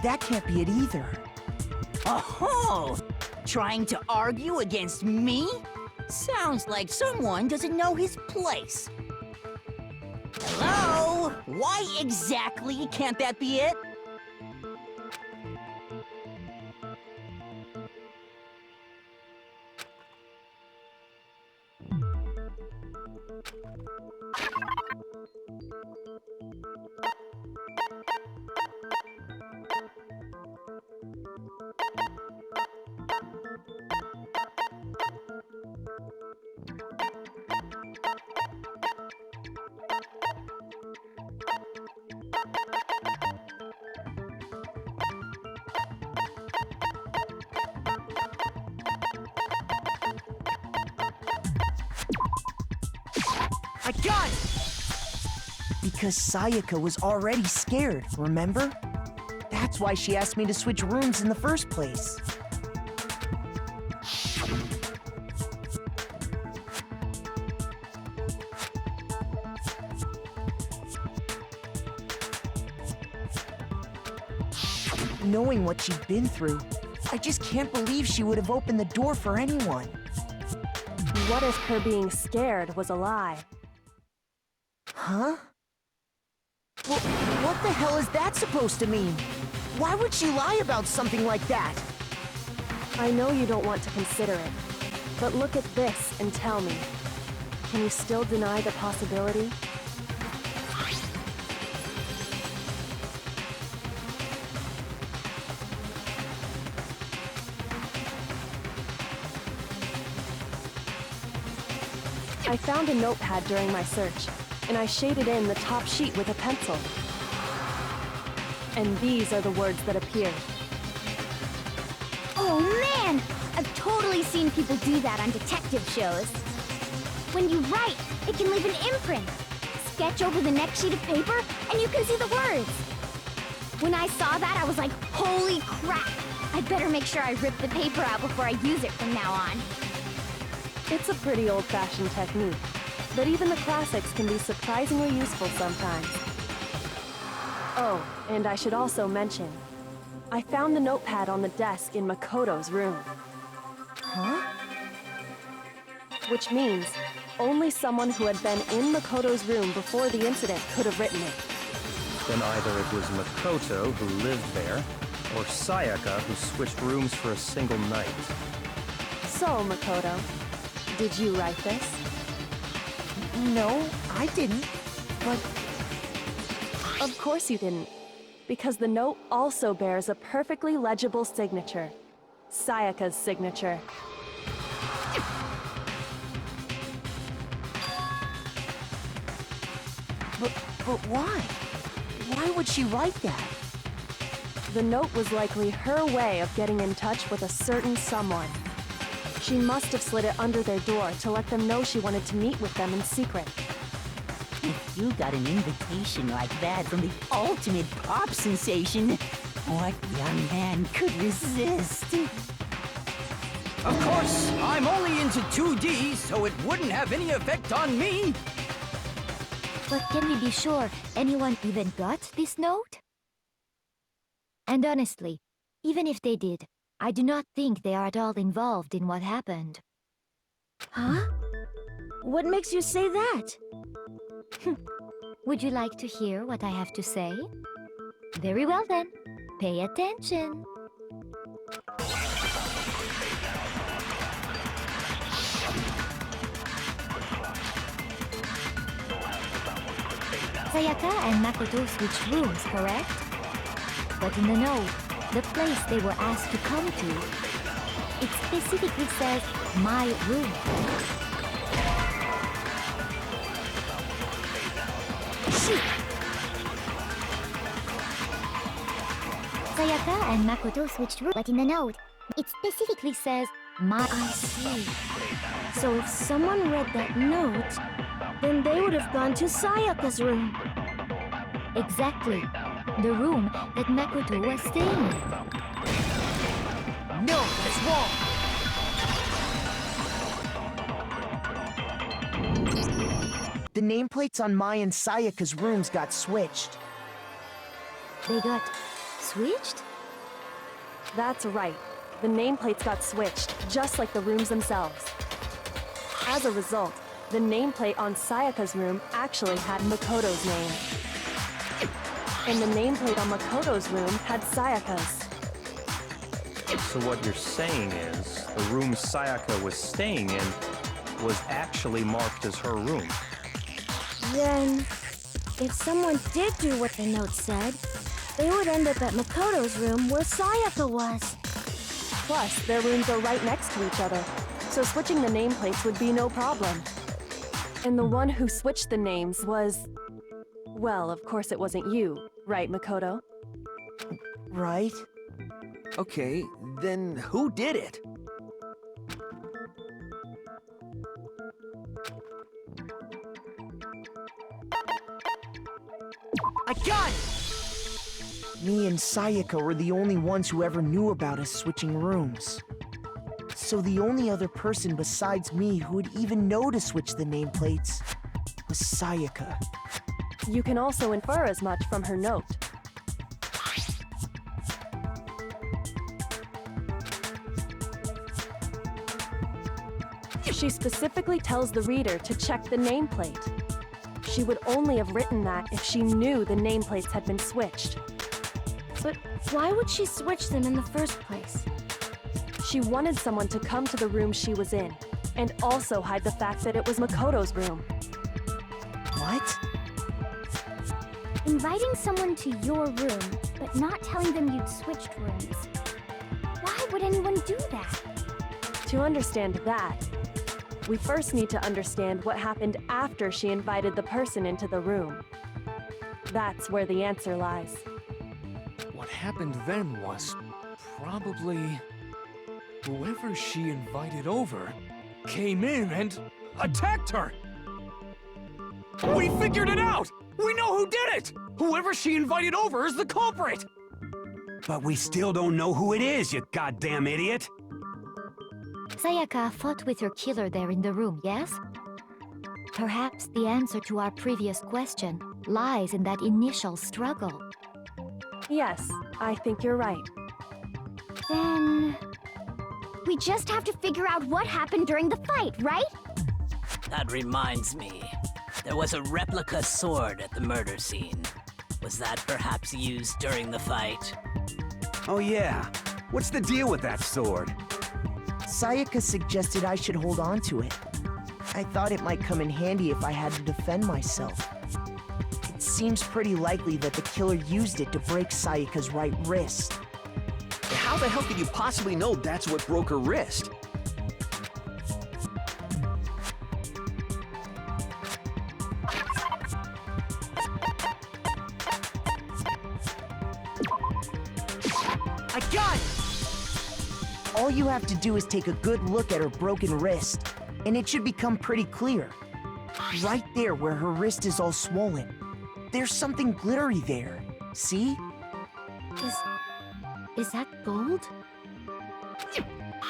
that can't be it either. Oh, Trying to argue against me? Sounds like someone doesn't know his place. Hello? Why exactly can't that be it? I got it! Because Sayaka was already scared, remember? That's why she asked me to switch rooms in the first place. Knowing what she'd been through, I just can't believe she would have opened the door for anyone. What if her being scared was a lie? Huh? Well, what the hell is that supposed to mean? Why would she lie about something like that? I know you don't want to consider it, but look at this and tell me. Can you still deny the possibility? I found a notepad during my search, and I shaded in the top sheet with a pencil. And these are the words that appeared. Oh man! I've totally seen people do that on detective shows. When you write, it can leave an imprint. Sketch over the next sheet of paper, and you can see the words. When I saw that, I was like, holy crap! I better make sure I rip the paper out before I use it from now on. It's a pretty old-fashioned technique, but even the classics can be surprisingly useful sometimes. Oh, and I should also mention, I found the notepad on the desk in Makoto's room. Huh? Which means only someone who had been in Makoto's room before the incident could have written it. Then either it was Makoto who lived there, or Sayaka who switched rooms for a single night. So, Makoto, did you write this? No, I didn't. But... Of course you didn't, because the note also bears a perfectly legible signature. Sayaka's signature. But why? Why would she write that? The note was likely her way of getting in touch with a certain someone. She must have slid it under their door to let them know she wanted to meet with them in secret. If you got an invitation like that from the ultimate pop sensation, what young man could resist? Of course, I'm only into 2D, so it wouldn't have any effect on me. But can we be sure anyone even got this note? And honestly, even if they did, I do not think they are at all involved in what happened. Huh? What makes you say that? Would you like to hear what I have to say? Very well then, pay attention. Sayaka and Makoto switched rooms, correct? But in the note, the place they were asked to come to, it specifically says, my room. Shoot! Sayaka and Makoto switched rooms, but in the note, it specifically says, my... I see. So if someone read that note, then they would have gone to Sayaka's room. Exactly. The room that Makoto was staying in. No, that's wrong! The nameplates on Mai and Sayaka's rooms got switched. They got switched? That's right. the nameplates got switched, just like the rooms themselves. As a result, the nameplate on Sayaka's room actually had Makoto's name. And the nameplate on Makoto's room had Sayaka's. So what you're saying is, the room Sayaka was staying in was actually marked as her room. Then, if someone did do what the note said, they would end up at Makoto's room where Sayaka was. Plus, their rooms are right next to each other, so switching the nameplates would be no problem. And the one who switched the names was... Well, of course it wasn't you, right, Makoto? Right? Okay, then who did it? I got it! Me and Sayaka were the only ones who ever knew about us switching rooms. So the only other person besides me who would even know to switch the nameplates was Sayaka. You can also infer as much from her note. She specifically tells the reader to check the nameplate. She would only have written that if she knew the nameplates had been switched. But why would she switch them in the first place? She wanted someone to come to the room she was in, and also hide the fact that it was Makoto's room. What? Inviting someone to your room, but not telling them you'd switched rooms. Why would anyone do that? To understand that, we first need to understand what happened after she invited the person into the room. That's where the answer lies. What happened then was probably whoever she invited over came in and attacked her. We figured it out! We know who did it! Whoever she invited over is the culprit! But we still don't know who it is, you goddamn idiot! Sayaka fought with her killer there in the room, yes? Perhaps the answer to our previous question lies in that initial struggle. Yes, I think you're right. Then... we just have to figure out what happened during the fight, right? That reminds me. There was a replica sword at the murder scene. Was that perhaps used during the fight? Oh yeah. What's the deal with that sword? Sayaka suggested I should hold on to it. I thought it might come in handy if I had to defend myself. It seems pretty likely that the killer used it to break Sayaka's right wrist. How the hell could you possibly know that's what broke her wrist? I got it! All you have to do is take a good look at her broken wrist, and it should become pretty clear. Right there where her wrist is all swollen, there's something glittery there. See? Is that gold?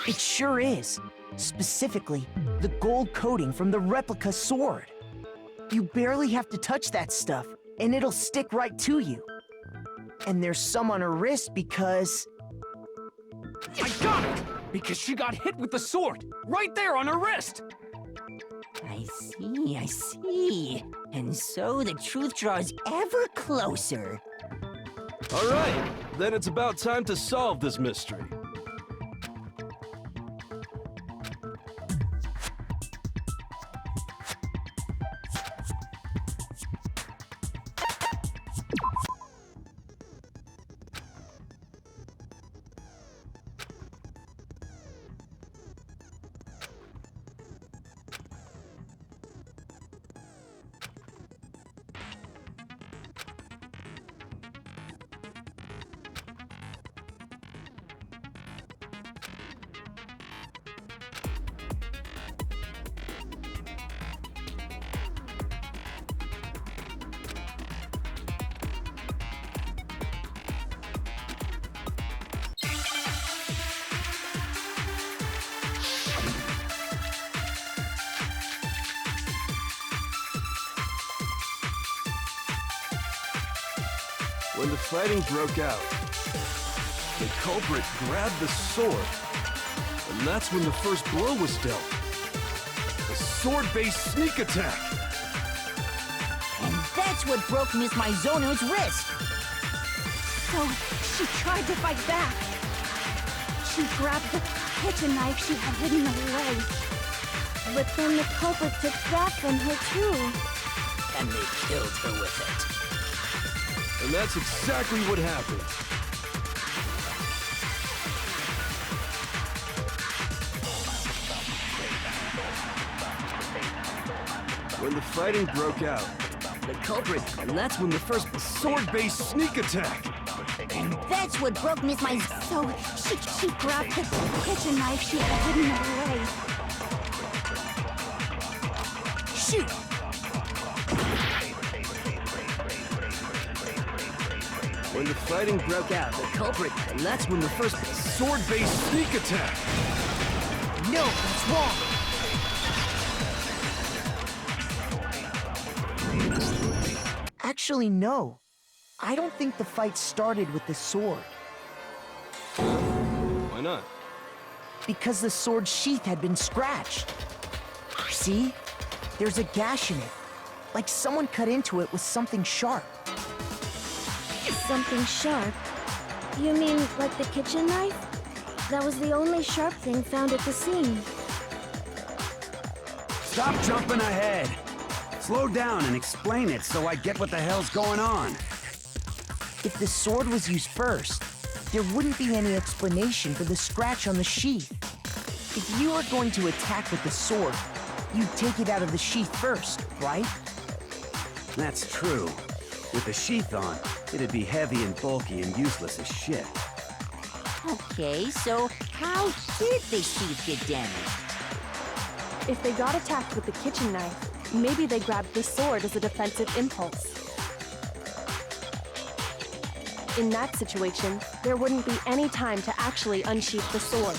It sure is. Specifically, the gold coating from the replica sword. You barely have to touch that stuff, and it'll stick right to you. And there's some on her wrist because... I got it! Because she got hit with the sword, right there on her wrist! I see. And so the truth draws ever closer. All right, then it's about time to solve this mystery. When the fighting broke out, The culprit grabbed the sword, and that's when the first blow was dealt. A sword-based sneak attack. And that's what broke Miss Maizono's wrist. So, she tried to fight back. She grabbed the kitchen knife she had hidden away. But then the culprit took that from her too. And they killed her with it. And that's exactly what happened. When the fighting broke out, the culprit, and that's when the first sword-based sneak attack. And that's what broke Miss Maizono. So, she grabbed the kitchen knife she had hidden away. Shoot! When the fighting broke out, the culprit, and that's when the first sword-based sneak attack. No, that's wrong. Actually, no. I don't think the fight started with the sword. Why not? Because the sword's sheath had been scratched. See? There's a gash in it. Like someone cut into it with something sharp. Something sharp? You mean like the kitchen knife? That was the only sharp thing found at the scene. Stop jumping ahead. Slow down and explain it so I get what the hell's going on. If the sword was used first, there wouldn't be any explanation for the scratch on the sheath. If you are going to attack with the sword, you'd take it out of the sheath first, right? That's true. With the sheath on, it'd be heavy and bulky and useless as shit. Okay, so how did the sheath get damaged? If they got attacked with the kitchen knife, maybe they grabbed the sword as a defensive impulse. In that situation, there wouldn't be any time to actually unsheath the sword.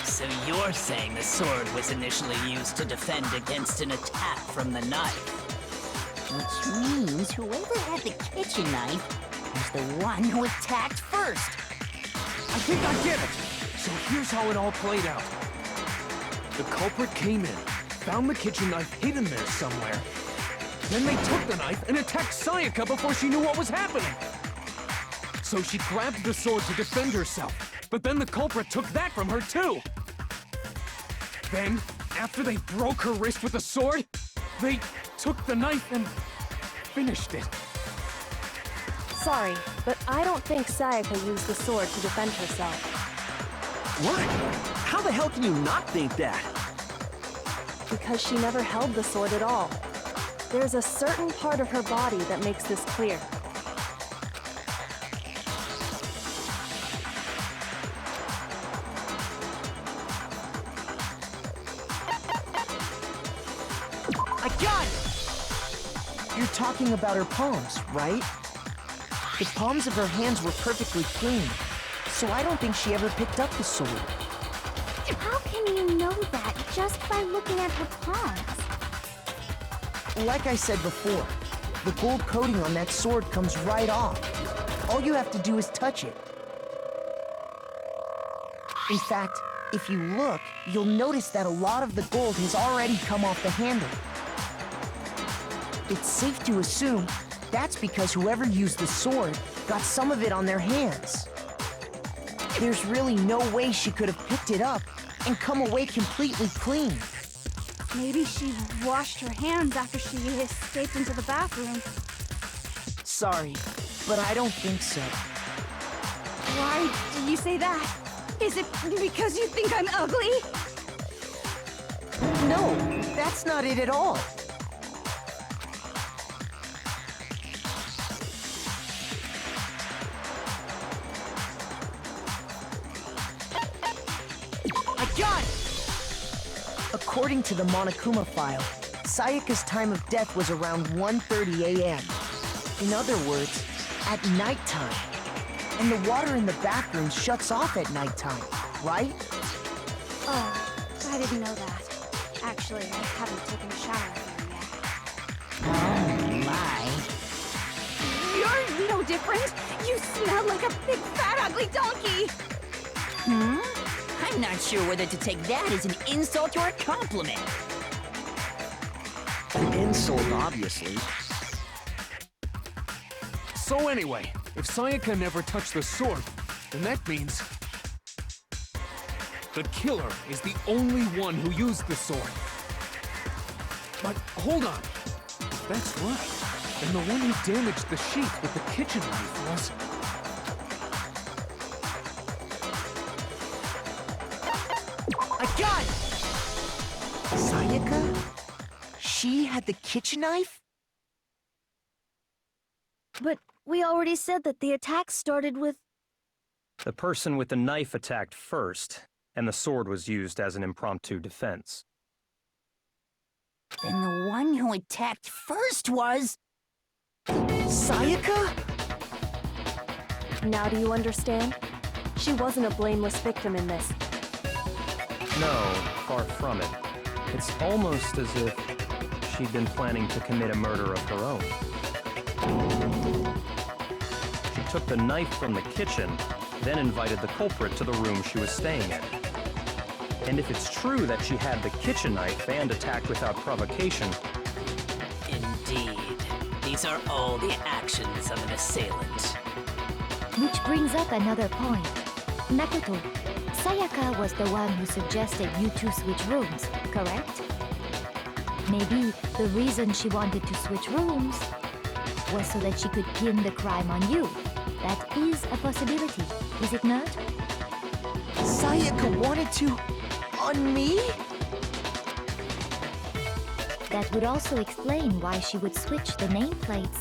So you're saying the sword was initially used to defend against an attack from the knife? Which means whoever had the kitchen knife was the one who attacked first. I think I get it. So here's how it all played out. The culprit came in, found the kitchen knife hidden there somewhere. Then they took the knife and attacked Sayaka before she knew what was happening. So she grabbed the sword to defend herself, but then the culprit took that from her too. Then, after they broke her wrist with the sword, they took the knife and finished it. Sorry, but I don't think Sayaka used the sword to defend herself. What? How the hell can you not think that? Because she never held the sword at all. There's a certain part of her body that makes this clear. I got it! You're talking about her palms, right? The palms of her hands were perfectly clean, so I don't think she ever picked up the sword. How can you know that just by looking at her palms? Like I said before, the gold coating on that sword comes right off. All you have to do is touch it. In fact, if you look, you'll notice that a lot of the gold has already come off the handle. It's safe to assume that's because whoever used the sword got some of it on their hands. There's really no way she could have picked it up and come away completely clean. Maybe she washed her hands after she escaped into the bathroom. Sorry, but I don't think so. Why do you say that? Is it because you think I'm ugly? No, that's not it at all. I got it! According to the Monokuma file, Sayaka's time of death was around 1:30 a.m. In other words, at nighttime. And the water in the bathroom shuts off at nighttime, right? Oh, I didn't know that. Actually, I haven't taken a shower here yet. Oh my. You're no different. You smell like a big, fat, ugly donkey! I'm not sure whether to take that as an insult or a compliment. An insult, obviously. So anyway, if Sayaka never touched the sword, then that means the killer is the only one who used the sword. But hold on. That's right. Then the one who damaged the sheet with the kitchen knife was... I got it! Sayaka? She had the kitchen knife? But we already said that the attack started with... The person with the knife attacked first, and the sword was used as an impromptu defense. Then the one who attacked first was... Sayaka? Now do you understand? She wasn't a blameless victim in this. No, far from it. It's almost as if she'd been planning to commit a murder of her own. She took the knife from the kitchen, then invited the culprit to the room she was staying in. And if it's true that she had the kitchen knife and attacked without provocation... Indeed. These are all the actions of an assailant. Which brings up another point. Makoto, Sayaka was the one who suggested you two switch rooms, correct? Maybe the reason she wanted to switch rooms was so that she could pin the crime on you. That is a possibility, is it not? Sayaka wanted to... on me? That would also explain why she would switch the nameplates.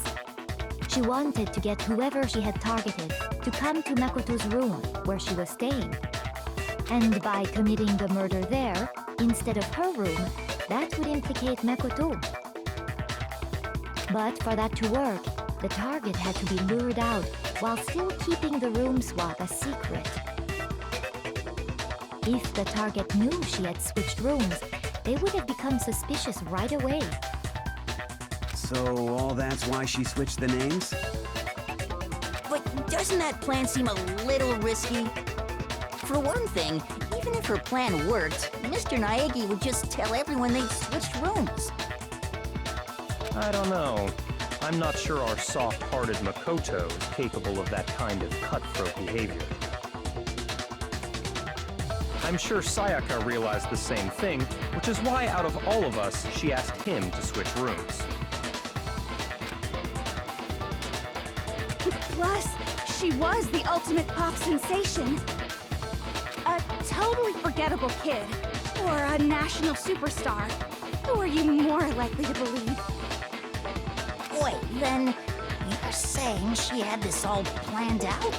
She wanted to get whoever she had targeted to come to Makoto's room where she was staying. And by committing the murder there, instead of her room, that would implicate Makoto. But for that to work, the target had to be lured out while still keeping the room swap a secret. If the target knew she had switched rooms, they would have become suspicious right away. So all that's why she switched the names? But doesn't that plan seem a little risky? For one thing, even if her plan worked, Mr. Naegi would just tell everyone they switched rooms. I don't know. I'm not sure our soft-hearted Makoto is capable of that kind of cutthroat behavior. I'm sure Sayaka realized the same thing, which is why out of all of us, she asked him to switch rooms. Plus, she was the ultimate pop sensation. A totally forgettable kid. Or a national superstar. Who are you more likely to believe? Wait, then you're saying she had this all planned out?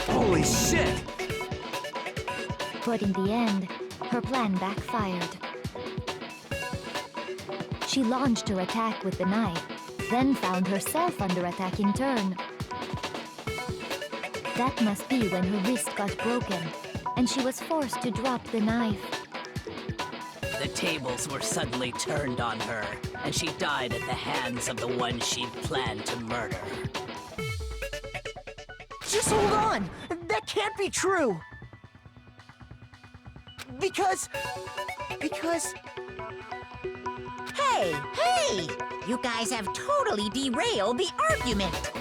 Holy shit! But in the end, her plan backfired. She launched her attack with the knife, then found herself under attack in turn. That must be when her wrist got broken, and she was forced to drop the knife. The tables were suddenly turned on her, and she died at the hands of the one she'd planned to murder. Just hold on! That can't be true! Because... Hey! You guys have totally derailed the argument.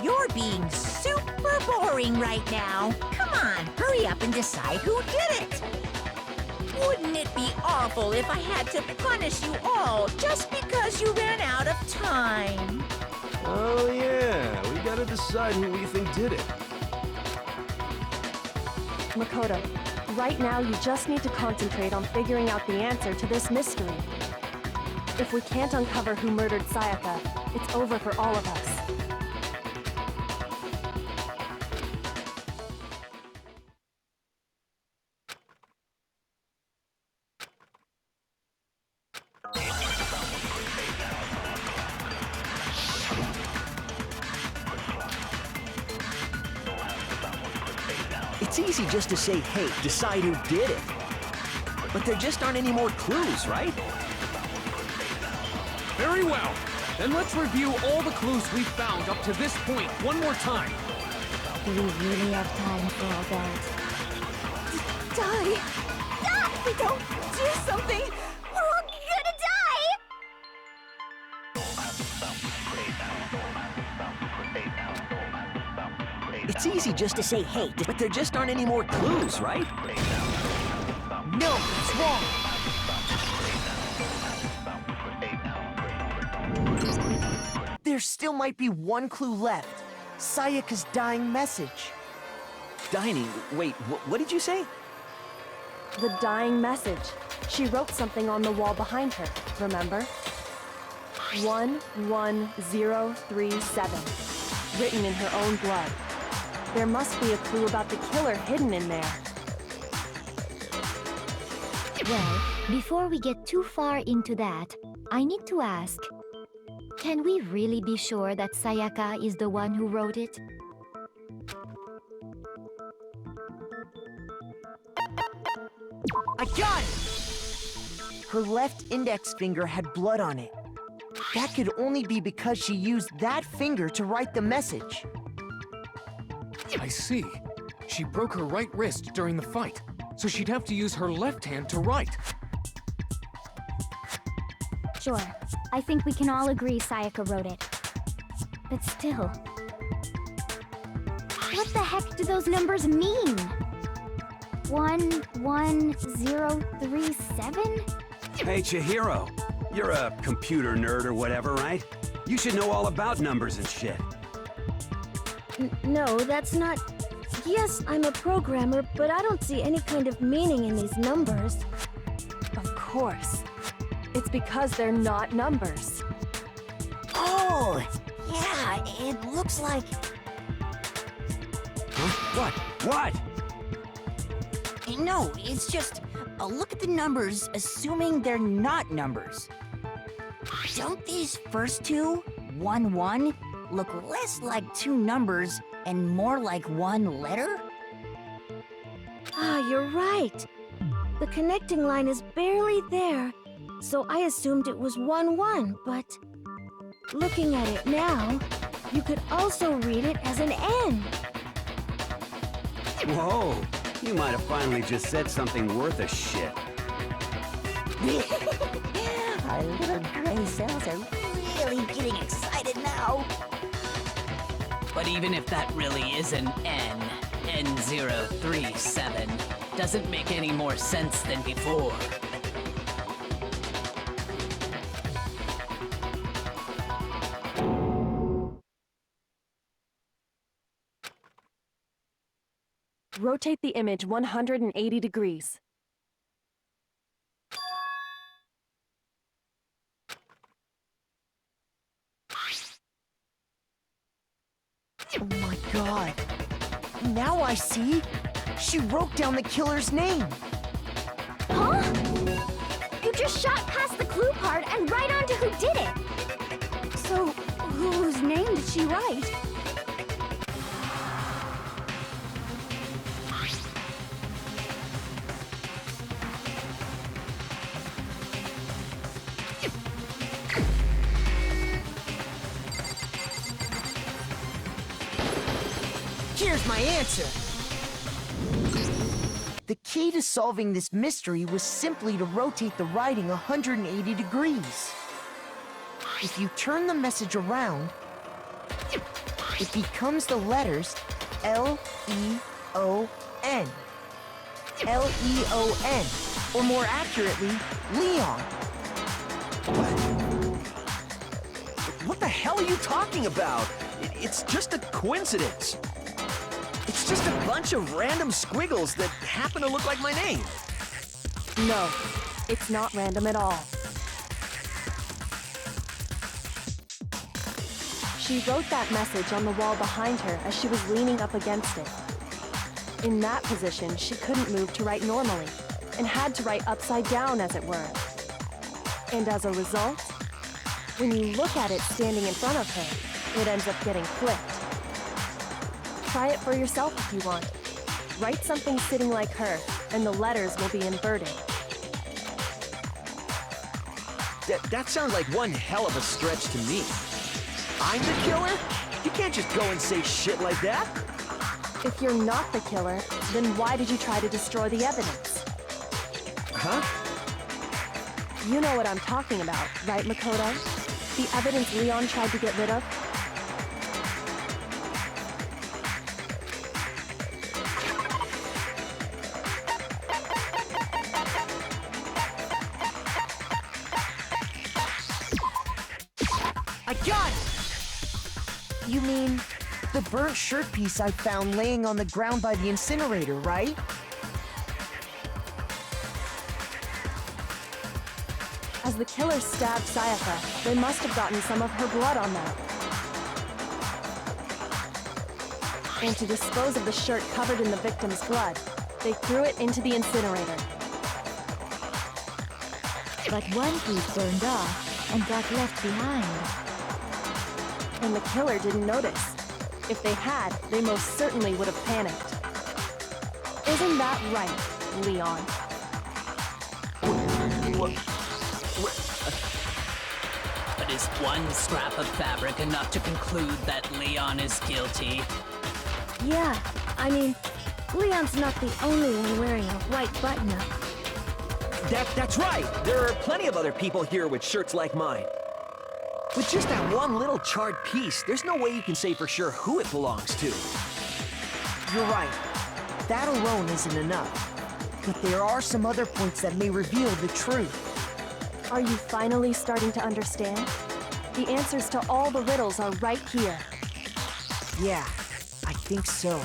You're being super boring right now. Come on, hurry up and decide who did it. Wouldn't it be awful if I had to punish you all just because you ran out of time? Oh yeah, we gotta decide who we think did it. Makoto, right now you just need to concentrate on figuring out the answer to this mystery. If we can't uncover who murdered Sayaka, it's over for all of us. It's easy just to say, hey, decide who did it. But there just aren't any more clues, right? Very well. Then let's review all the clues we've found up to this point one more time. Do we really have time for all that? Die! Die! If we don't do something, we're all gonna die! It's easy just to say hate, but there just aren't any more clues, right? No, it's wrong. There still might be one clue left. Sayaka's dying message. Dining? Wait, what did you say? The dying message. She wrote something on the wall behind her, remember? 11037. Written in her own blood. There must be a clue about the killer hidden in there. Well, before we get too far into that, I need to ask, can we really be sure that Sayaka is the one who wrote it? I got it! Her left index finger had blood on it. That could only be because she used that finger to write the message. I see. She broke her right wrist during the fight, so she'd have to use her left hand to write. Sure, I think we can all agree Sayaka wrote it. But still... what the heck do those numbers mean? 11037? Hey, Chihiro. You're a computer nerd or whatever, right? You should know all about numbers and shit. No, that's not... Yes, I'm a programmer, but I don't see any kind of meaning in these numbers. Of course. It's because they're not numbers. Oh, yeah, it looks like... Huh? What? No, it's just a look at the numbers, assuming they're not numbers. Don't these first two, 1-1, look less like two numbers and more like one letter? Ah, you're right. The connecting line is barely there, so I assumed it was 1-1, but... looking at it now, you could also read it as an N. Whoa, you might have finally just said something worth a shit. Our little gray cells are really getting excited now. But even if that really is an N, N037, doesn't make any more sense than before. Rotate the image 180 degrees. Oh my god. Now I see. She wrote down the killer's name. Huh? You just shot past the clue part and right on to who did it. So, whose name did she write? Here's my answer. The key to solving this mystery was simply to rotate the writing 180 degrees. If you turn the message around, it becomes the letters L-E-O-N. L-E-O-N, or more accurately, Leon. What the hell are you talking about? It's just a coincidence. It's just a bunch of random squiggles that happen to look like my name. No, it's not random at all. She wrote that message on the wall behind her as she was leaning up against it. In that position, she couldn't move to write normally, and had to write upside down, as it were. And as a result, when you look at it standing in front of her, it ends up getting flipped. Try it for yourself if you want. Write something sitting like her, and the letters will be inverted. That sounds like one hell of a stretch to me. I'm the killer? You can't just go and say shit like that. If you're not the killer, then why did you try to destroy the evidence? Huh? You know what I'm talking about, right, Makoto? The evidence Leon tried to get rid of? I got it! You mean the burnt shirt piece I found laying on the ground by the incinerator, right? As the killer stabbed Sayaka, they must have gotten some of her blood on that. And to dispose of the shirt covered in the victim's blood, they threw it into the incinerator. But one piece burned off and got left behind. And the killer didn't notice. If they had, they most certainly would have panicked. Isn't that right, Leon? But is one scrap of fabric enough to conclude that Leon is guilty? Yeah, I mean, Leon's not the only one wearing a white button-up. That's right! There are plenty of other people here with shirts like mine. With just that one little charred piece, there's no way you can say for sure who it belongs to. You're right. That alone isn't enough. But there are some other points that may reveal the truth. Are you finally starting to understand? The answers to all the riddles are right here. Yeah, I think so.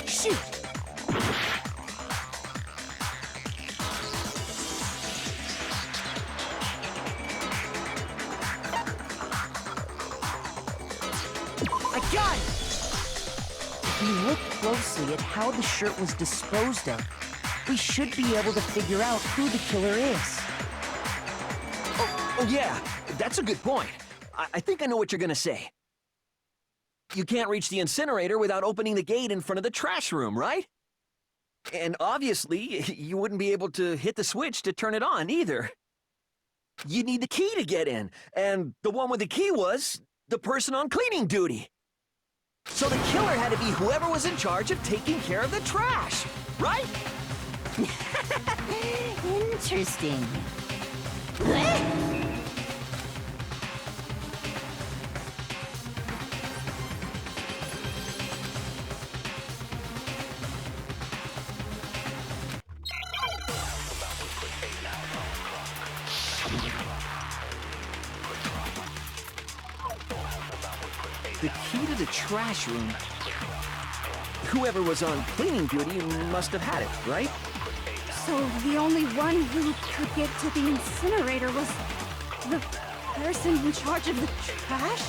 Shoot! I got it! If we look closely at how the shirt was disposed of, we should be able to figure out who the killer is. Oh yeah, that's a good point. I think I know what you're gonna say. You can't reach the incinerator without opening the gate in front of the trash room, right? And obviously, you wouldn't be able to hit the switch to turn it on either. You need the key to get in, and the one with the key was the person on cleaning duty. So the killer had to be whoever was in charge of taking care of the trash, right? Interesting. The key to the trash room. Whoever was on cleaning duty must have had it, right? So the only one who could get to the incinerator was the person in charge of the trash?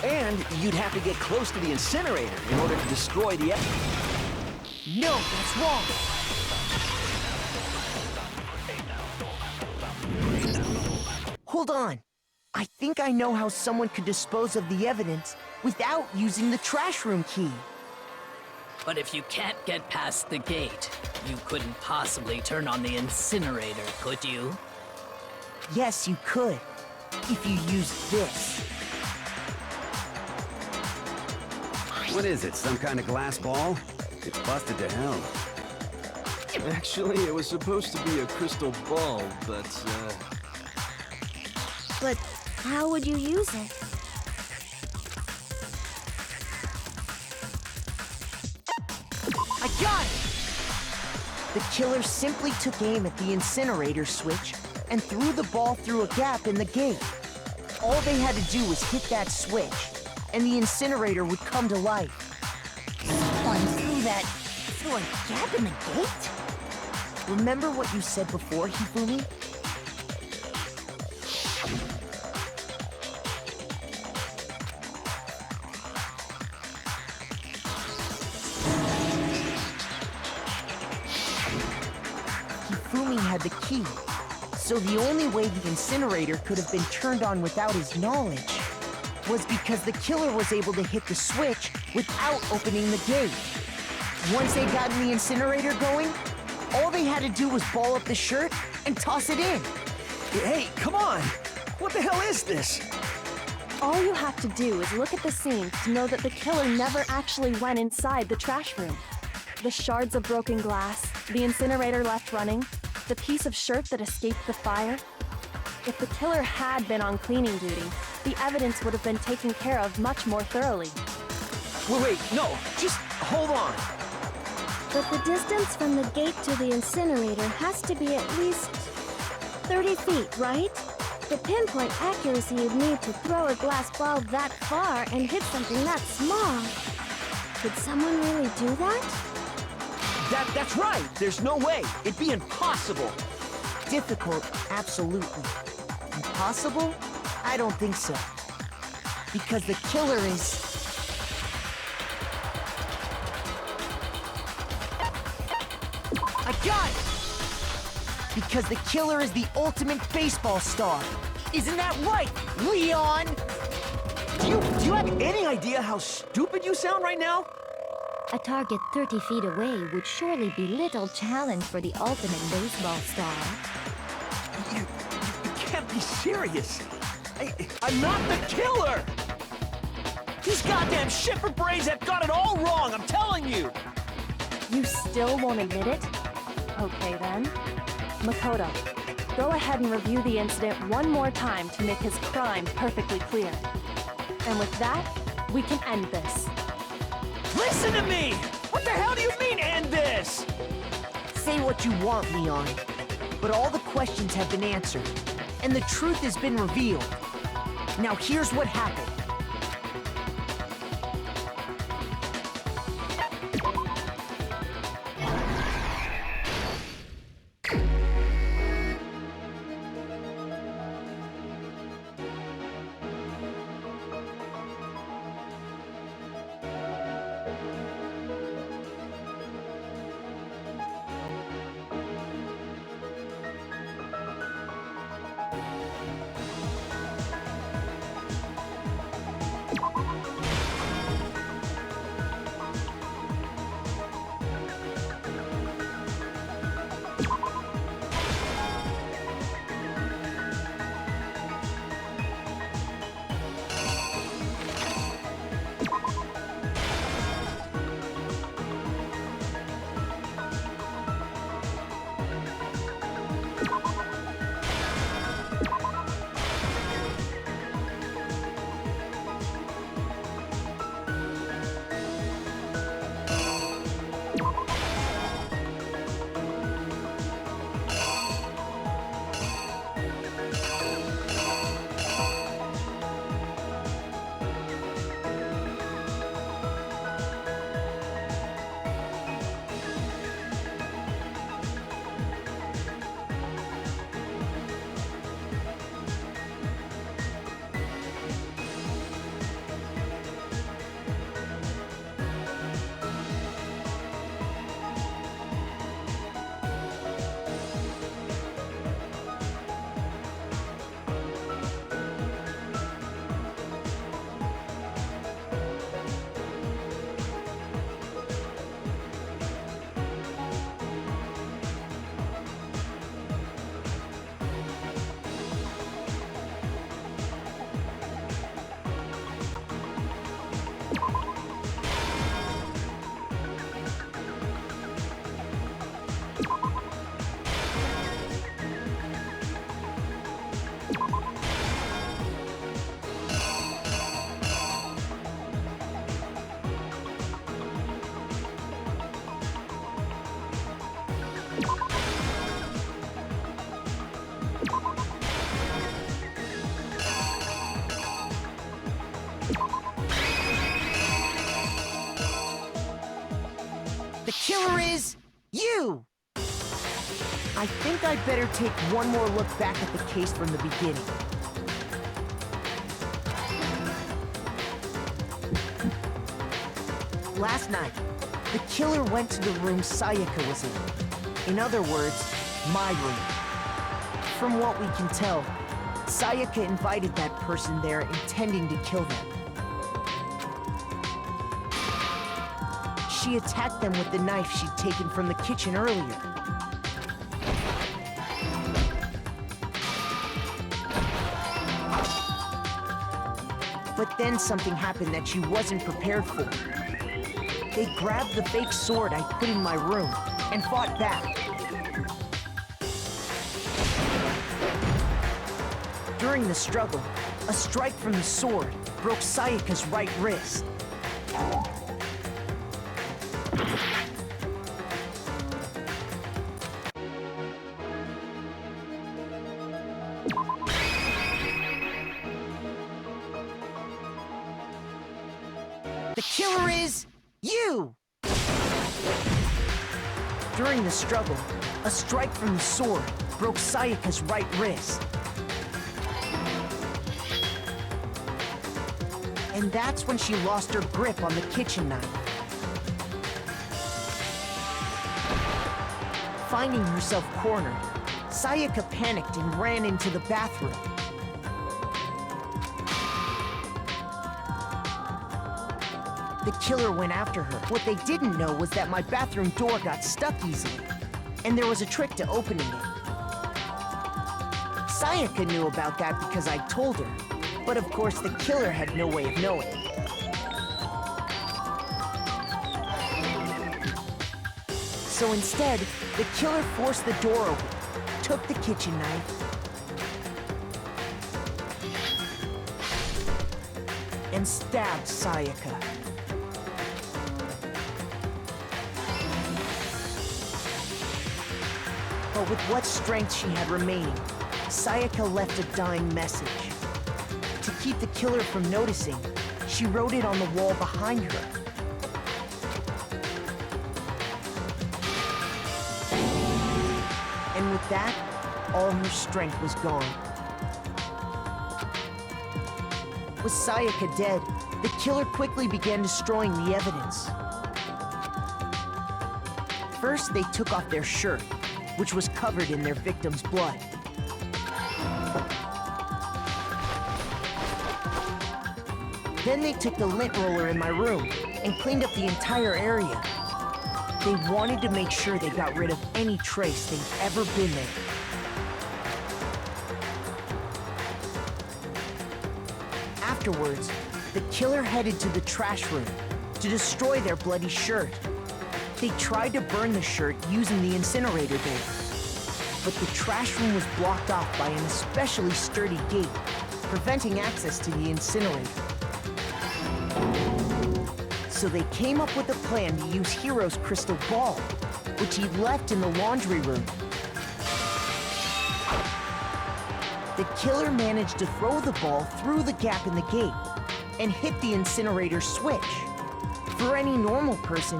And you'd have to get close to the incinerator in order to destroy the No, that's wrong! Hold on. I think I know how someone could dispose of the evidence without using the trash room key. But if you can't get past the gate, you couldn't possibly turn on the incinerator, could you? Yes, you could. If you used this. What is it, some kind of glass ball? It's busted to hell. Actually, it was supposed to be a crystal ball, but, But how would you use it? I got it! The killer simply took aim at the incinerator switch and threw the ball through a gap in the gate. All they had to do was hit that switch, and the incinerator would come to life. Someone through a gap in the gate? Remember what you said before, Hifumi? had the key. So the only way the incinerator could have been turned on without his knowledge was because the killer was able to hit the switch without opening the gate. Once they got the incinerator going, all they had to do was ball up the shirt and toss it in. Hey, come on! What the hell is this? All you have to do is look at the scene to know that the killer never actually went inside the trash room. The shards of broken glass, the incinerator left running, the piece of shirt that escaped the fire. If the killer had been on cleaning duty, the evidence would have been taken care of much more thoroughly. Wait, no, just hold on. But the distance from the gate to the incinerator has to be at least 30 feet, right? The pinpoint accuracy you'd need to throw a glass ball that far and hit something that small. Could someone really do that? That's right! There's no way! It'd be impossible! Difficult, absolutely. Impossible? I don't think so. Because the killer is... I got it! Because the killer is the ultimate baseball star. Isn't that right, Leon? Do you have any idea how stupid you sound right now? A target 30 feet away would surely be little challenge for the ultimate baseball star. You can't be serious. I'm not the killer! These goddamn Shipper Braves have got it all wrong, I'm telling you! You still won't admit it? Okay then. Makoto, go ahead and review the incident one more time to make his crime perfectly clear. And with that, we can end this. Listen to me! What the hell do you mean, end this? Say what you want, Leon. But all the questions have been answered, and the truth has been revealed. Now here's what happened. The killer is you! I think I'd better take one more look back at the case from the beginning. Last night, the killer went to the room Sayaka was in. In other words, my room. From what we can tell, Sayaka invited that person there intending to kill them. She attacked them with the knife she'd taken from the kitchen earlier. But then something happened that she wasn't prepared for. They grabbed the fake sword I put in my room and fought back. During the struggle, a strike from the sword broke Sayaka's right wrist. The killer is you! During the struggle, a strike from the sword broke Sayaka's right wrist. And that's when she lost her grip on the kitchen knife. Finding herself cornered, Sayaka panicked and ran into the bathroom. The killer went after her. What they didn't know was that my bathroom door got stuck easily, and there was a trick to opening it. Sayaka knew about that because I told her, but of course the killer had no way of knowing. So instead, the killer forced the door open, took the kitchen knife, and stabbed Sayaka. But with what strength she had remaining, Sayaka left a dying message. To keep the killer from noticing, she wrote it on the wall behind her. And with that, all her strength was gone. With Sayaka dead, the killer quickly began destroying the evidence. First, they took off their shirt, which was covered in their victim's blood. Then they took the lint roller in my room and cleaned up the entire area. They wanted to make sure they got rid of any trace they'd ever been there. Afterwards, the killer headed to the trash room to destroy their bloody shirt. They tried to burn the shirt using the incinerator there, but the trash room was blocked off by an especially sturdy gate, preventing access to the incinerator. So they came up with a plan to use Hiro's crystal ball, which he left in the laundry room. The killer managed to throw the ball through the gap in the gate and hit the incinerator switch. For any normal person,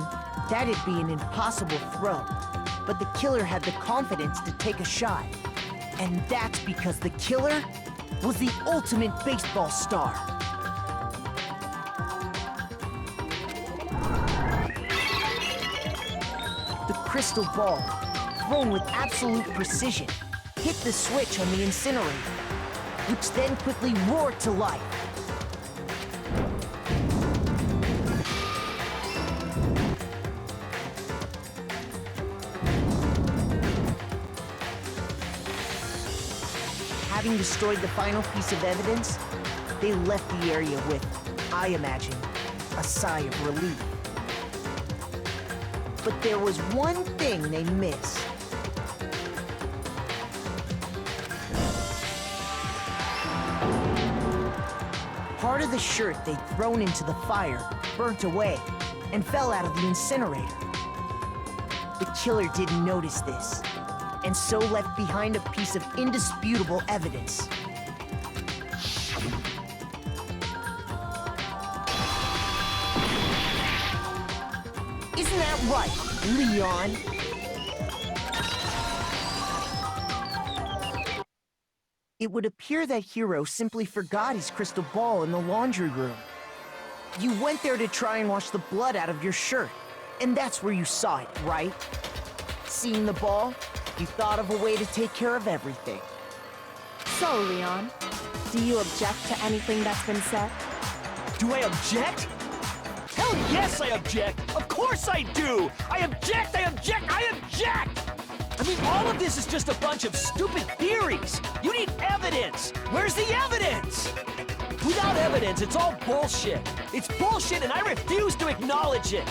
that'd be an impossible throw, but the killer had the confidence to take a shot. And that's because the killer was the ultimate baseball star. The crystal ball, thrown with absolute precision, hit the switch on the incinerator, which then quickly roared to life. Having destroyed the final piece of evidence, they left the area with, I imagine, a sigh of relief. But there was one thing they missed. Part of the shirt they'd thrown into the fire burnt away and fell out of the incinerator. The killer didn't notice this, and so left behind a piece of indisputable evidence. Isn't that right, Leon? It would appear that Hiro simply forgot his crystal ball in the laundry room. You went there to try and wash the blood out of your shirt, and that's where you saw it, right? Seeing the ball, You thought of a way to take care of everything. So, Leon, do you object to anything that's been said? Do I object? Hell yes, I object! Of course I do! I object! I object! I object! I mean, all of this is just a bunch of stupid theories! You need evidence! Where's the evidence? Without evidence, it's all bullshit! It's bullshit and I refuse to acknowledge it!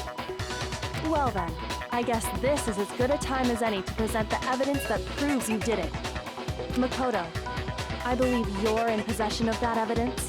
Well then, I guess this is as good a time as any to present the evidence that proves you did it. Makoto, I believe you're in possession of that evidence.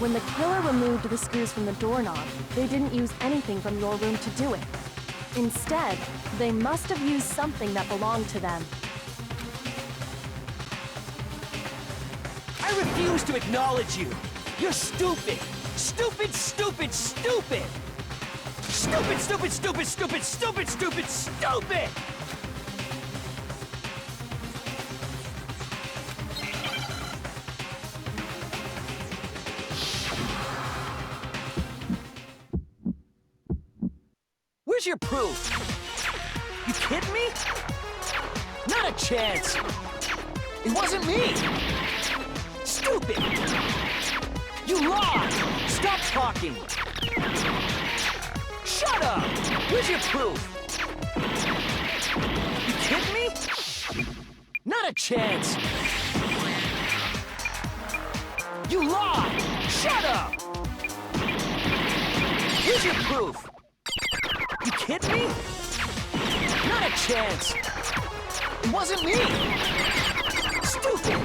When the killer removed the screws from the doorknob, they didn't use anything from your room to do it. Instead, they must have used something that belonged to them. I refuse to acknowledge you! You're stupid! Stupid, stupid, stupid! Stupid, stupid, stupid, stupid, stupid, stupid, stupid! Where's your proof? You kidding me? Not a chance! It wasn't me! Stupid! You lied! Stop talking! Shut up! Where's your proof? You kidding me? Not a chance! You lied! Shut up! Here's your proof! You kidding me? Not a chance! It wasn't me! Stupid!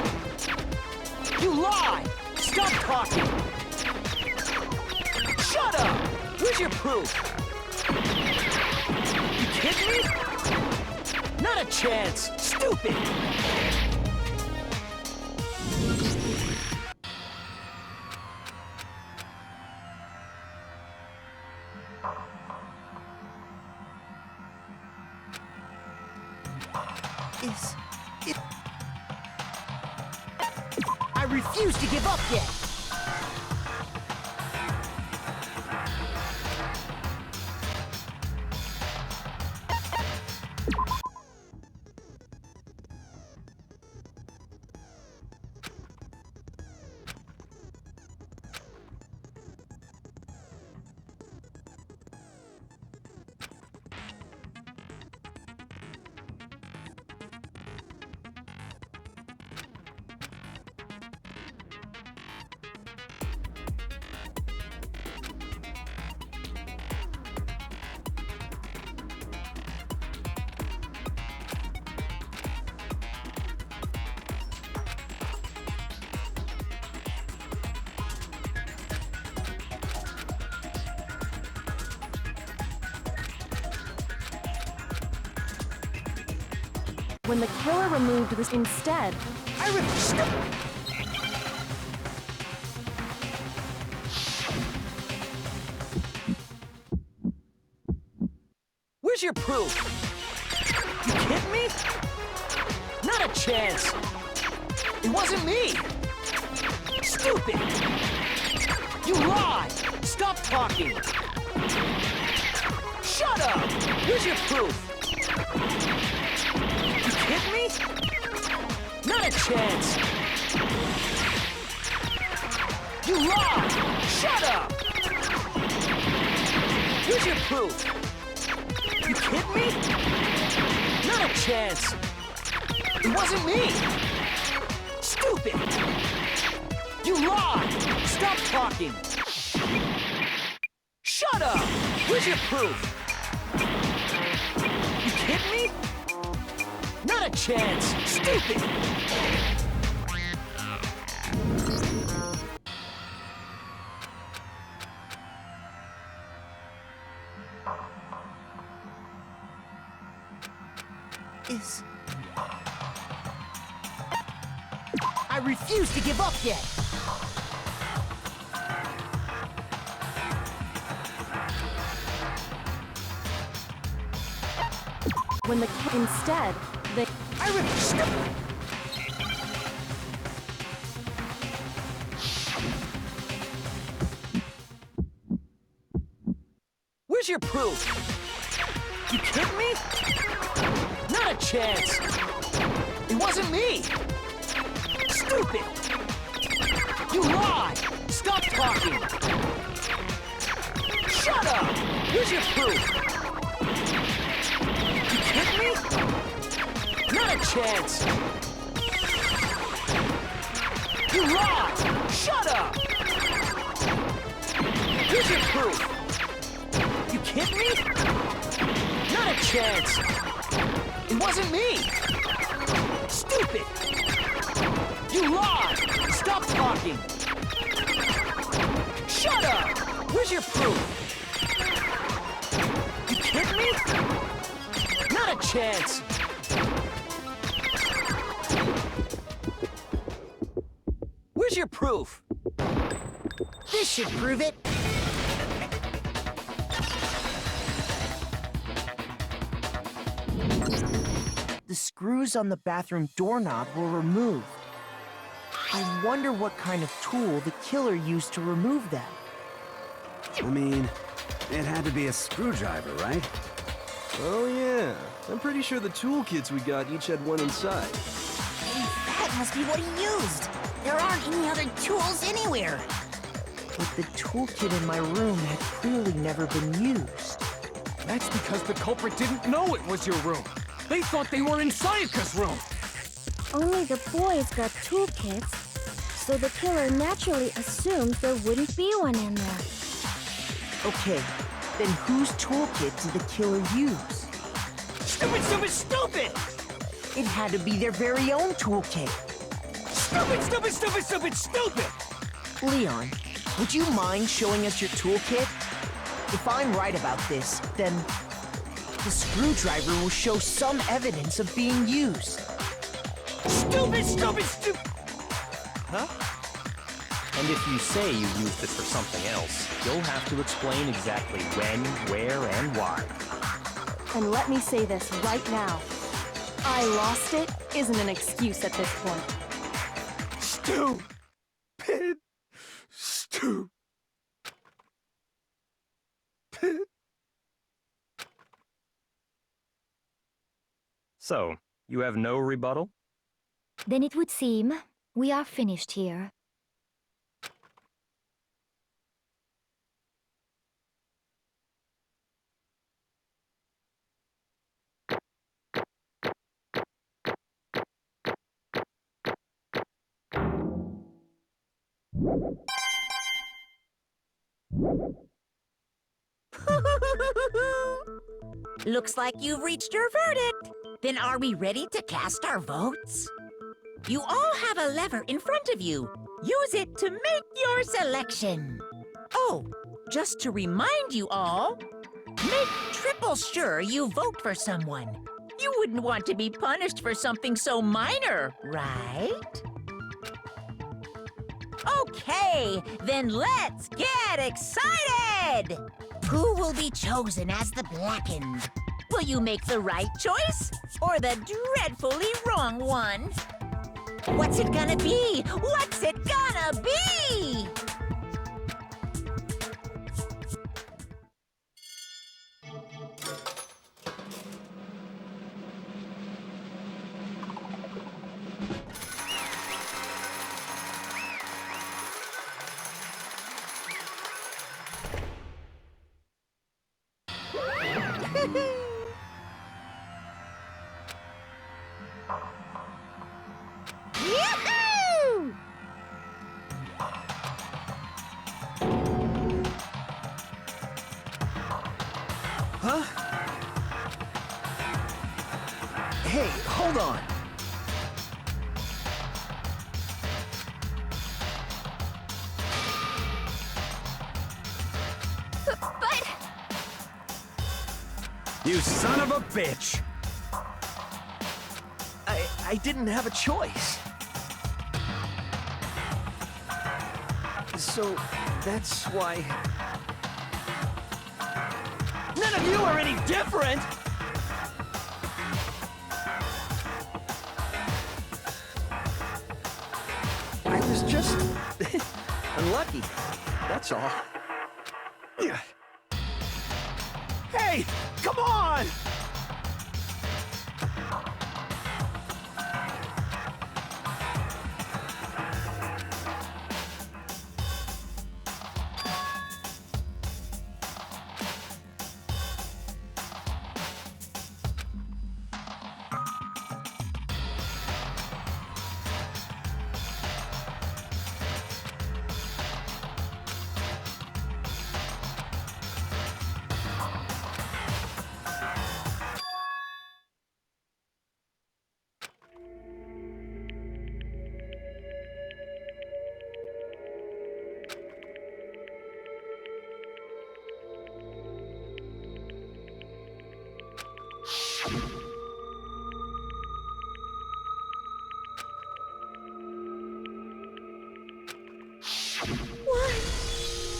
You lie! Stop talking! Shut up! Where's your proof? You kidding me? Not a chance! Stupid! I refuse to give up yet! When the killer removed this instead, Where's your proof? You kidding me? Not Not a chance! It wasn't me! Stupid! You lied! Stop talking! Shut up! Here's your proof! You kidding me? Not a chance! You lied! Shut up! Here's your proof! You kidding me? Not a chance! It wasn't me! Stupid! You lied! Stop talking! Shut up! Where's your proof? You kidding me? Not a chance! Stupid! I refuse to give up yet! When the instead, they... Where's your proof? You kidding me? Not a chance! It wasn't me! Stupid! You lied! Stop talking! Shut up! Here's your proof! You kidding me? Not a chance! You lied! Shut up! Here's your proof! You kidding me? Not a chance! It wasn't me! Stupid! You lied! Stop talking! Shut up! Where's your proof? You kidding me? Not a chance! Where's your proof? This should prove it! The screws on the bathroom doorknob were removed. I wonder what kind of tool the killer used to remove them. I mean, it had to be a screwdriver, right? Oh yeah, I'm pretty sure the toolkits we got each had one inside. That must be what he used. There aren't any other tools anywhere. But the toolkit in my room had clearly never been used. That's because the culprit didn't know it was your room. They thought they were in Sayaka's room. Only the boys got toolkits, so the killer naturally assumed there wouldn't be one in there. Okay, then whose toolkit did the killer use? Stupid, stupid, stupid! It had to be their very own toolkit. Stupid, stupid, stupid, stupid, stupid! Leon, would you mind showing us your toolkit? If I'm right about this, then the screwdriver will show some evidence of being used. Stupid, stupid, stupid! Huh? And if you say you used it for something else, you'll have to explain exactly when, where, and why. And let me say this right now. I lost it isn't an excuse at this point. Stupid. Stupid. So, you have no rebuttal? Then it would seem we are finished here. Looks like you've reached your verdict. Then are we ready to cast our votes? You all have a lever in front of you. Use it to make your selection. Oh, just to remind you all, make triple sure you vote for someone. You wouldn't want to be punished for something so minor, right? Okay, then let's get excited! Who will be chosen as the Blackened? Will you make the right choice or the dreadfully wrong one? What's it gonna be? What's it gonna be? Yoo-hoo! Huh? Hey, hold on. But... You son of a bitch! I didn't have a choice. So, that's why... None of you are any different! I was just... unlucky. That's all. Hey! Come on!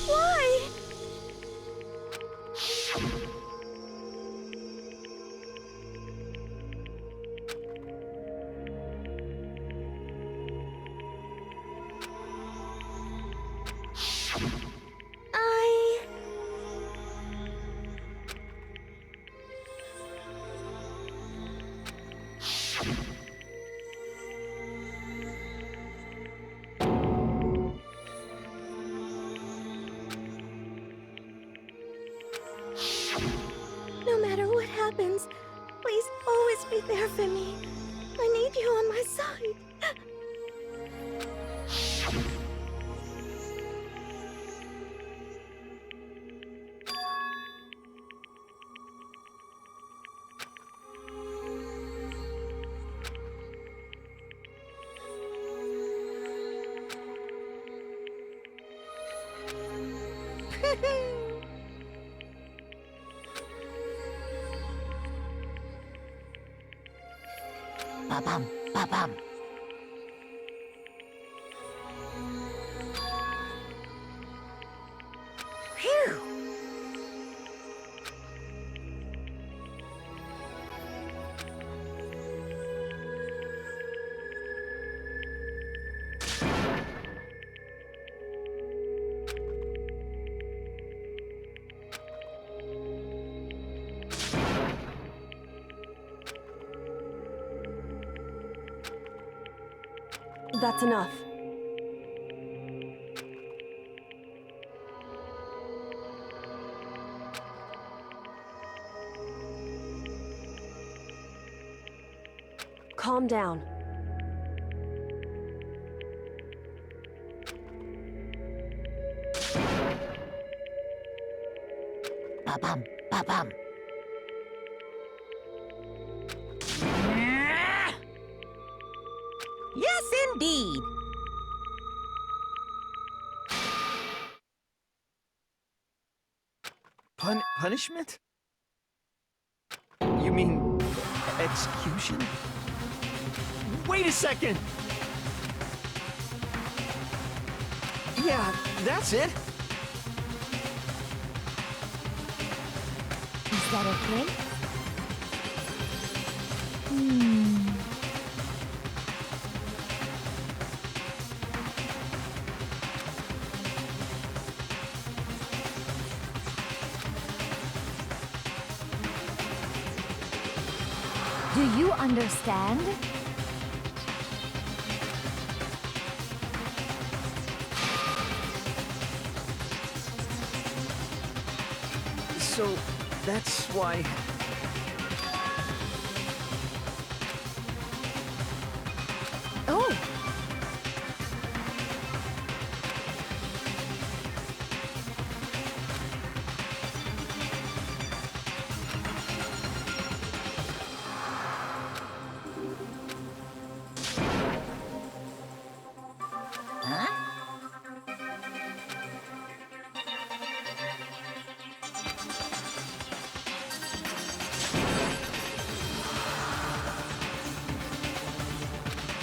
Why? No matter what happens, please always be there for me. I need you on my side. Ba-bum, ba-bum. Phew! That's enough. Calm down. Ba-bum, ba-bum. Yes, indeed. Punishment? You mean execution? Wait a second! Yeah, that's it. Is that okay? Do you understand? So, that's why... Oh! Huh?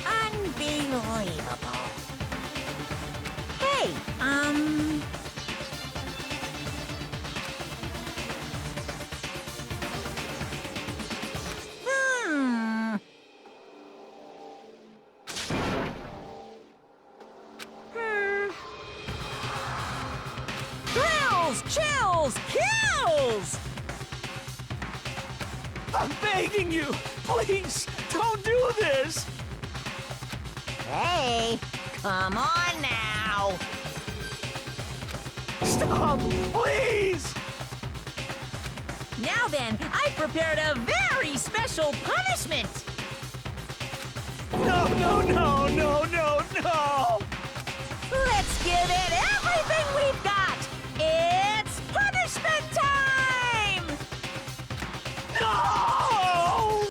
Unbelievable. Hey, Thrills, chills, kills! I'm begging you! Please, don't do this! hey, come on now. Stop! Please! Now then, I prepared a very special punishment. No, no, no, no, no, no! Let's give it everything we've got. It's punishment time! No!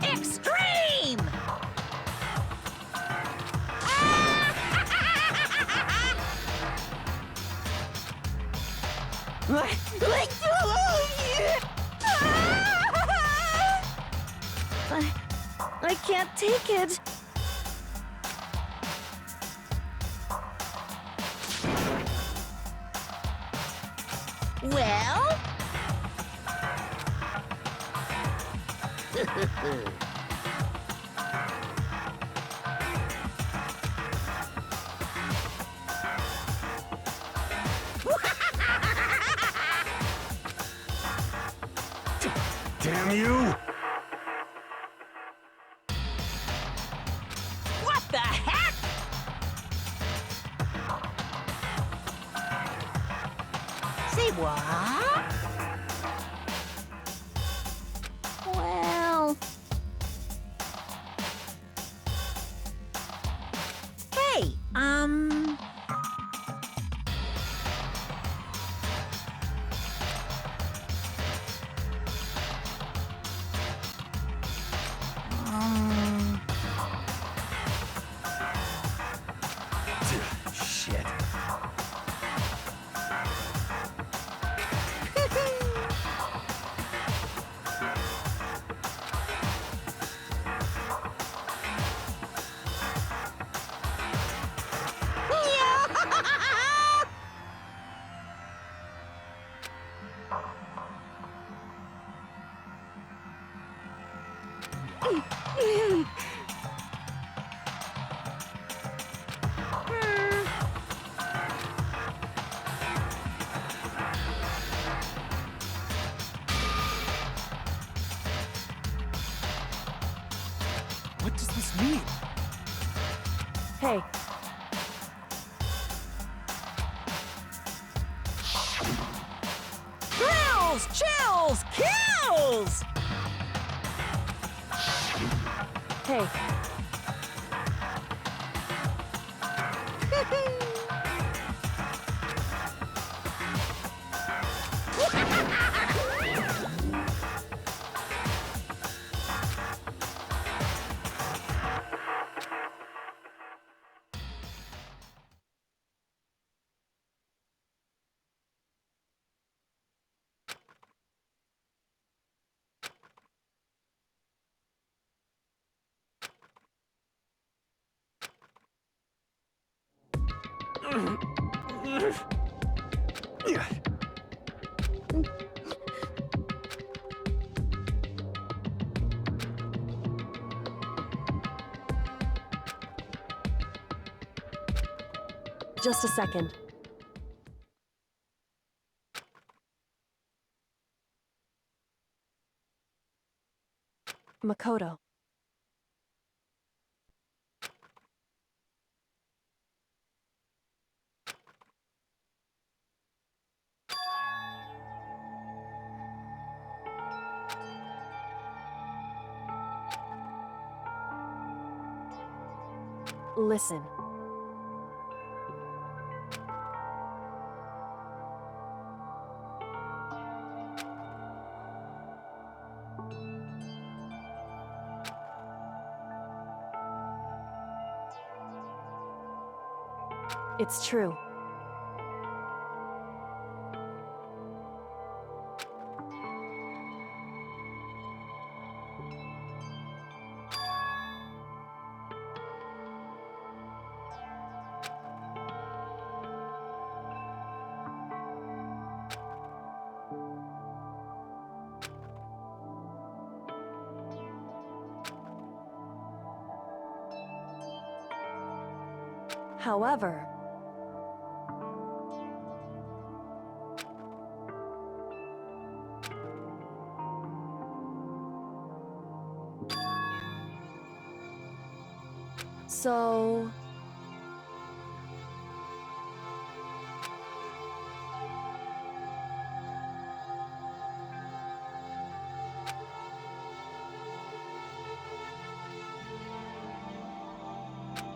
Extreme! I can't take it. Well? Damn you! What the heck? Say what? Well... Hey, What does this mean? Hey, Thrills, chills, kills! hey. Just a second. Makoto. Listen. It's true. However, so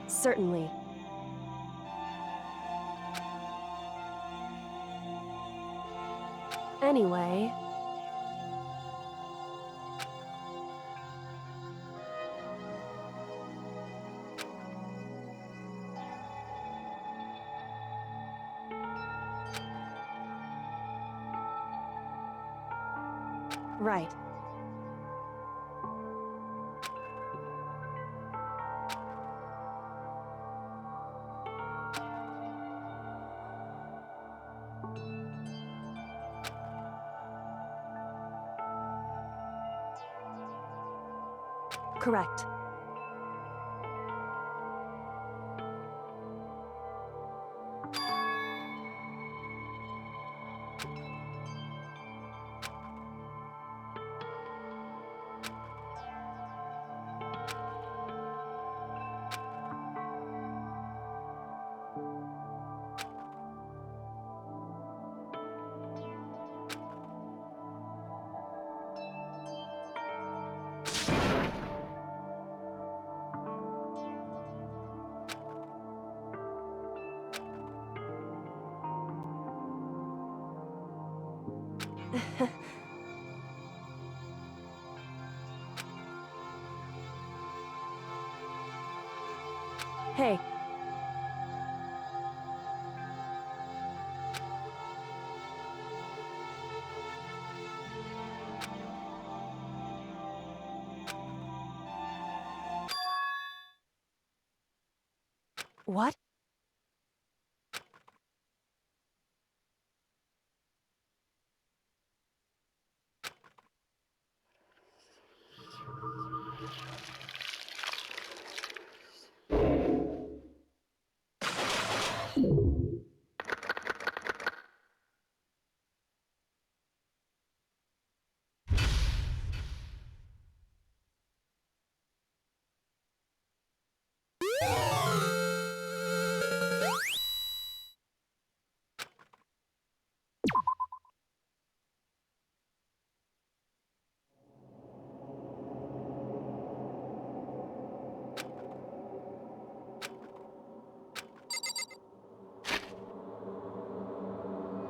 certainly. Anyway, right. Correct. Hey. What? Huh?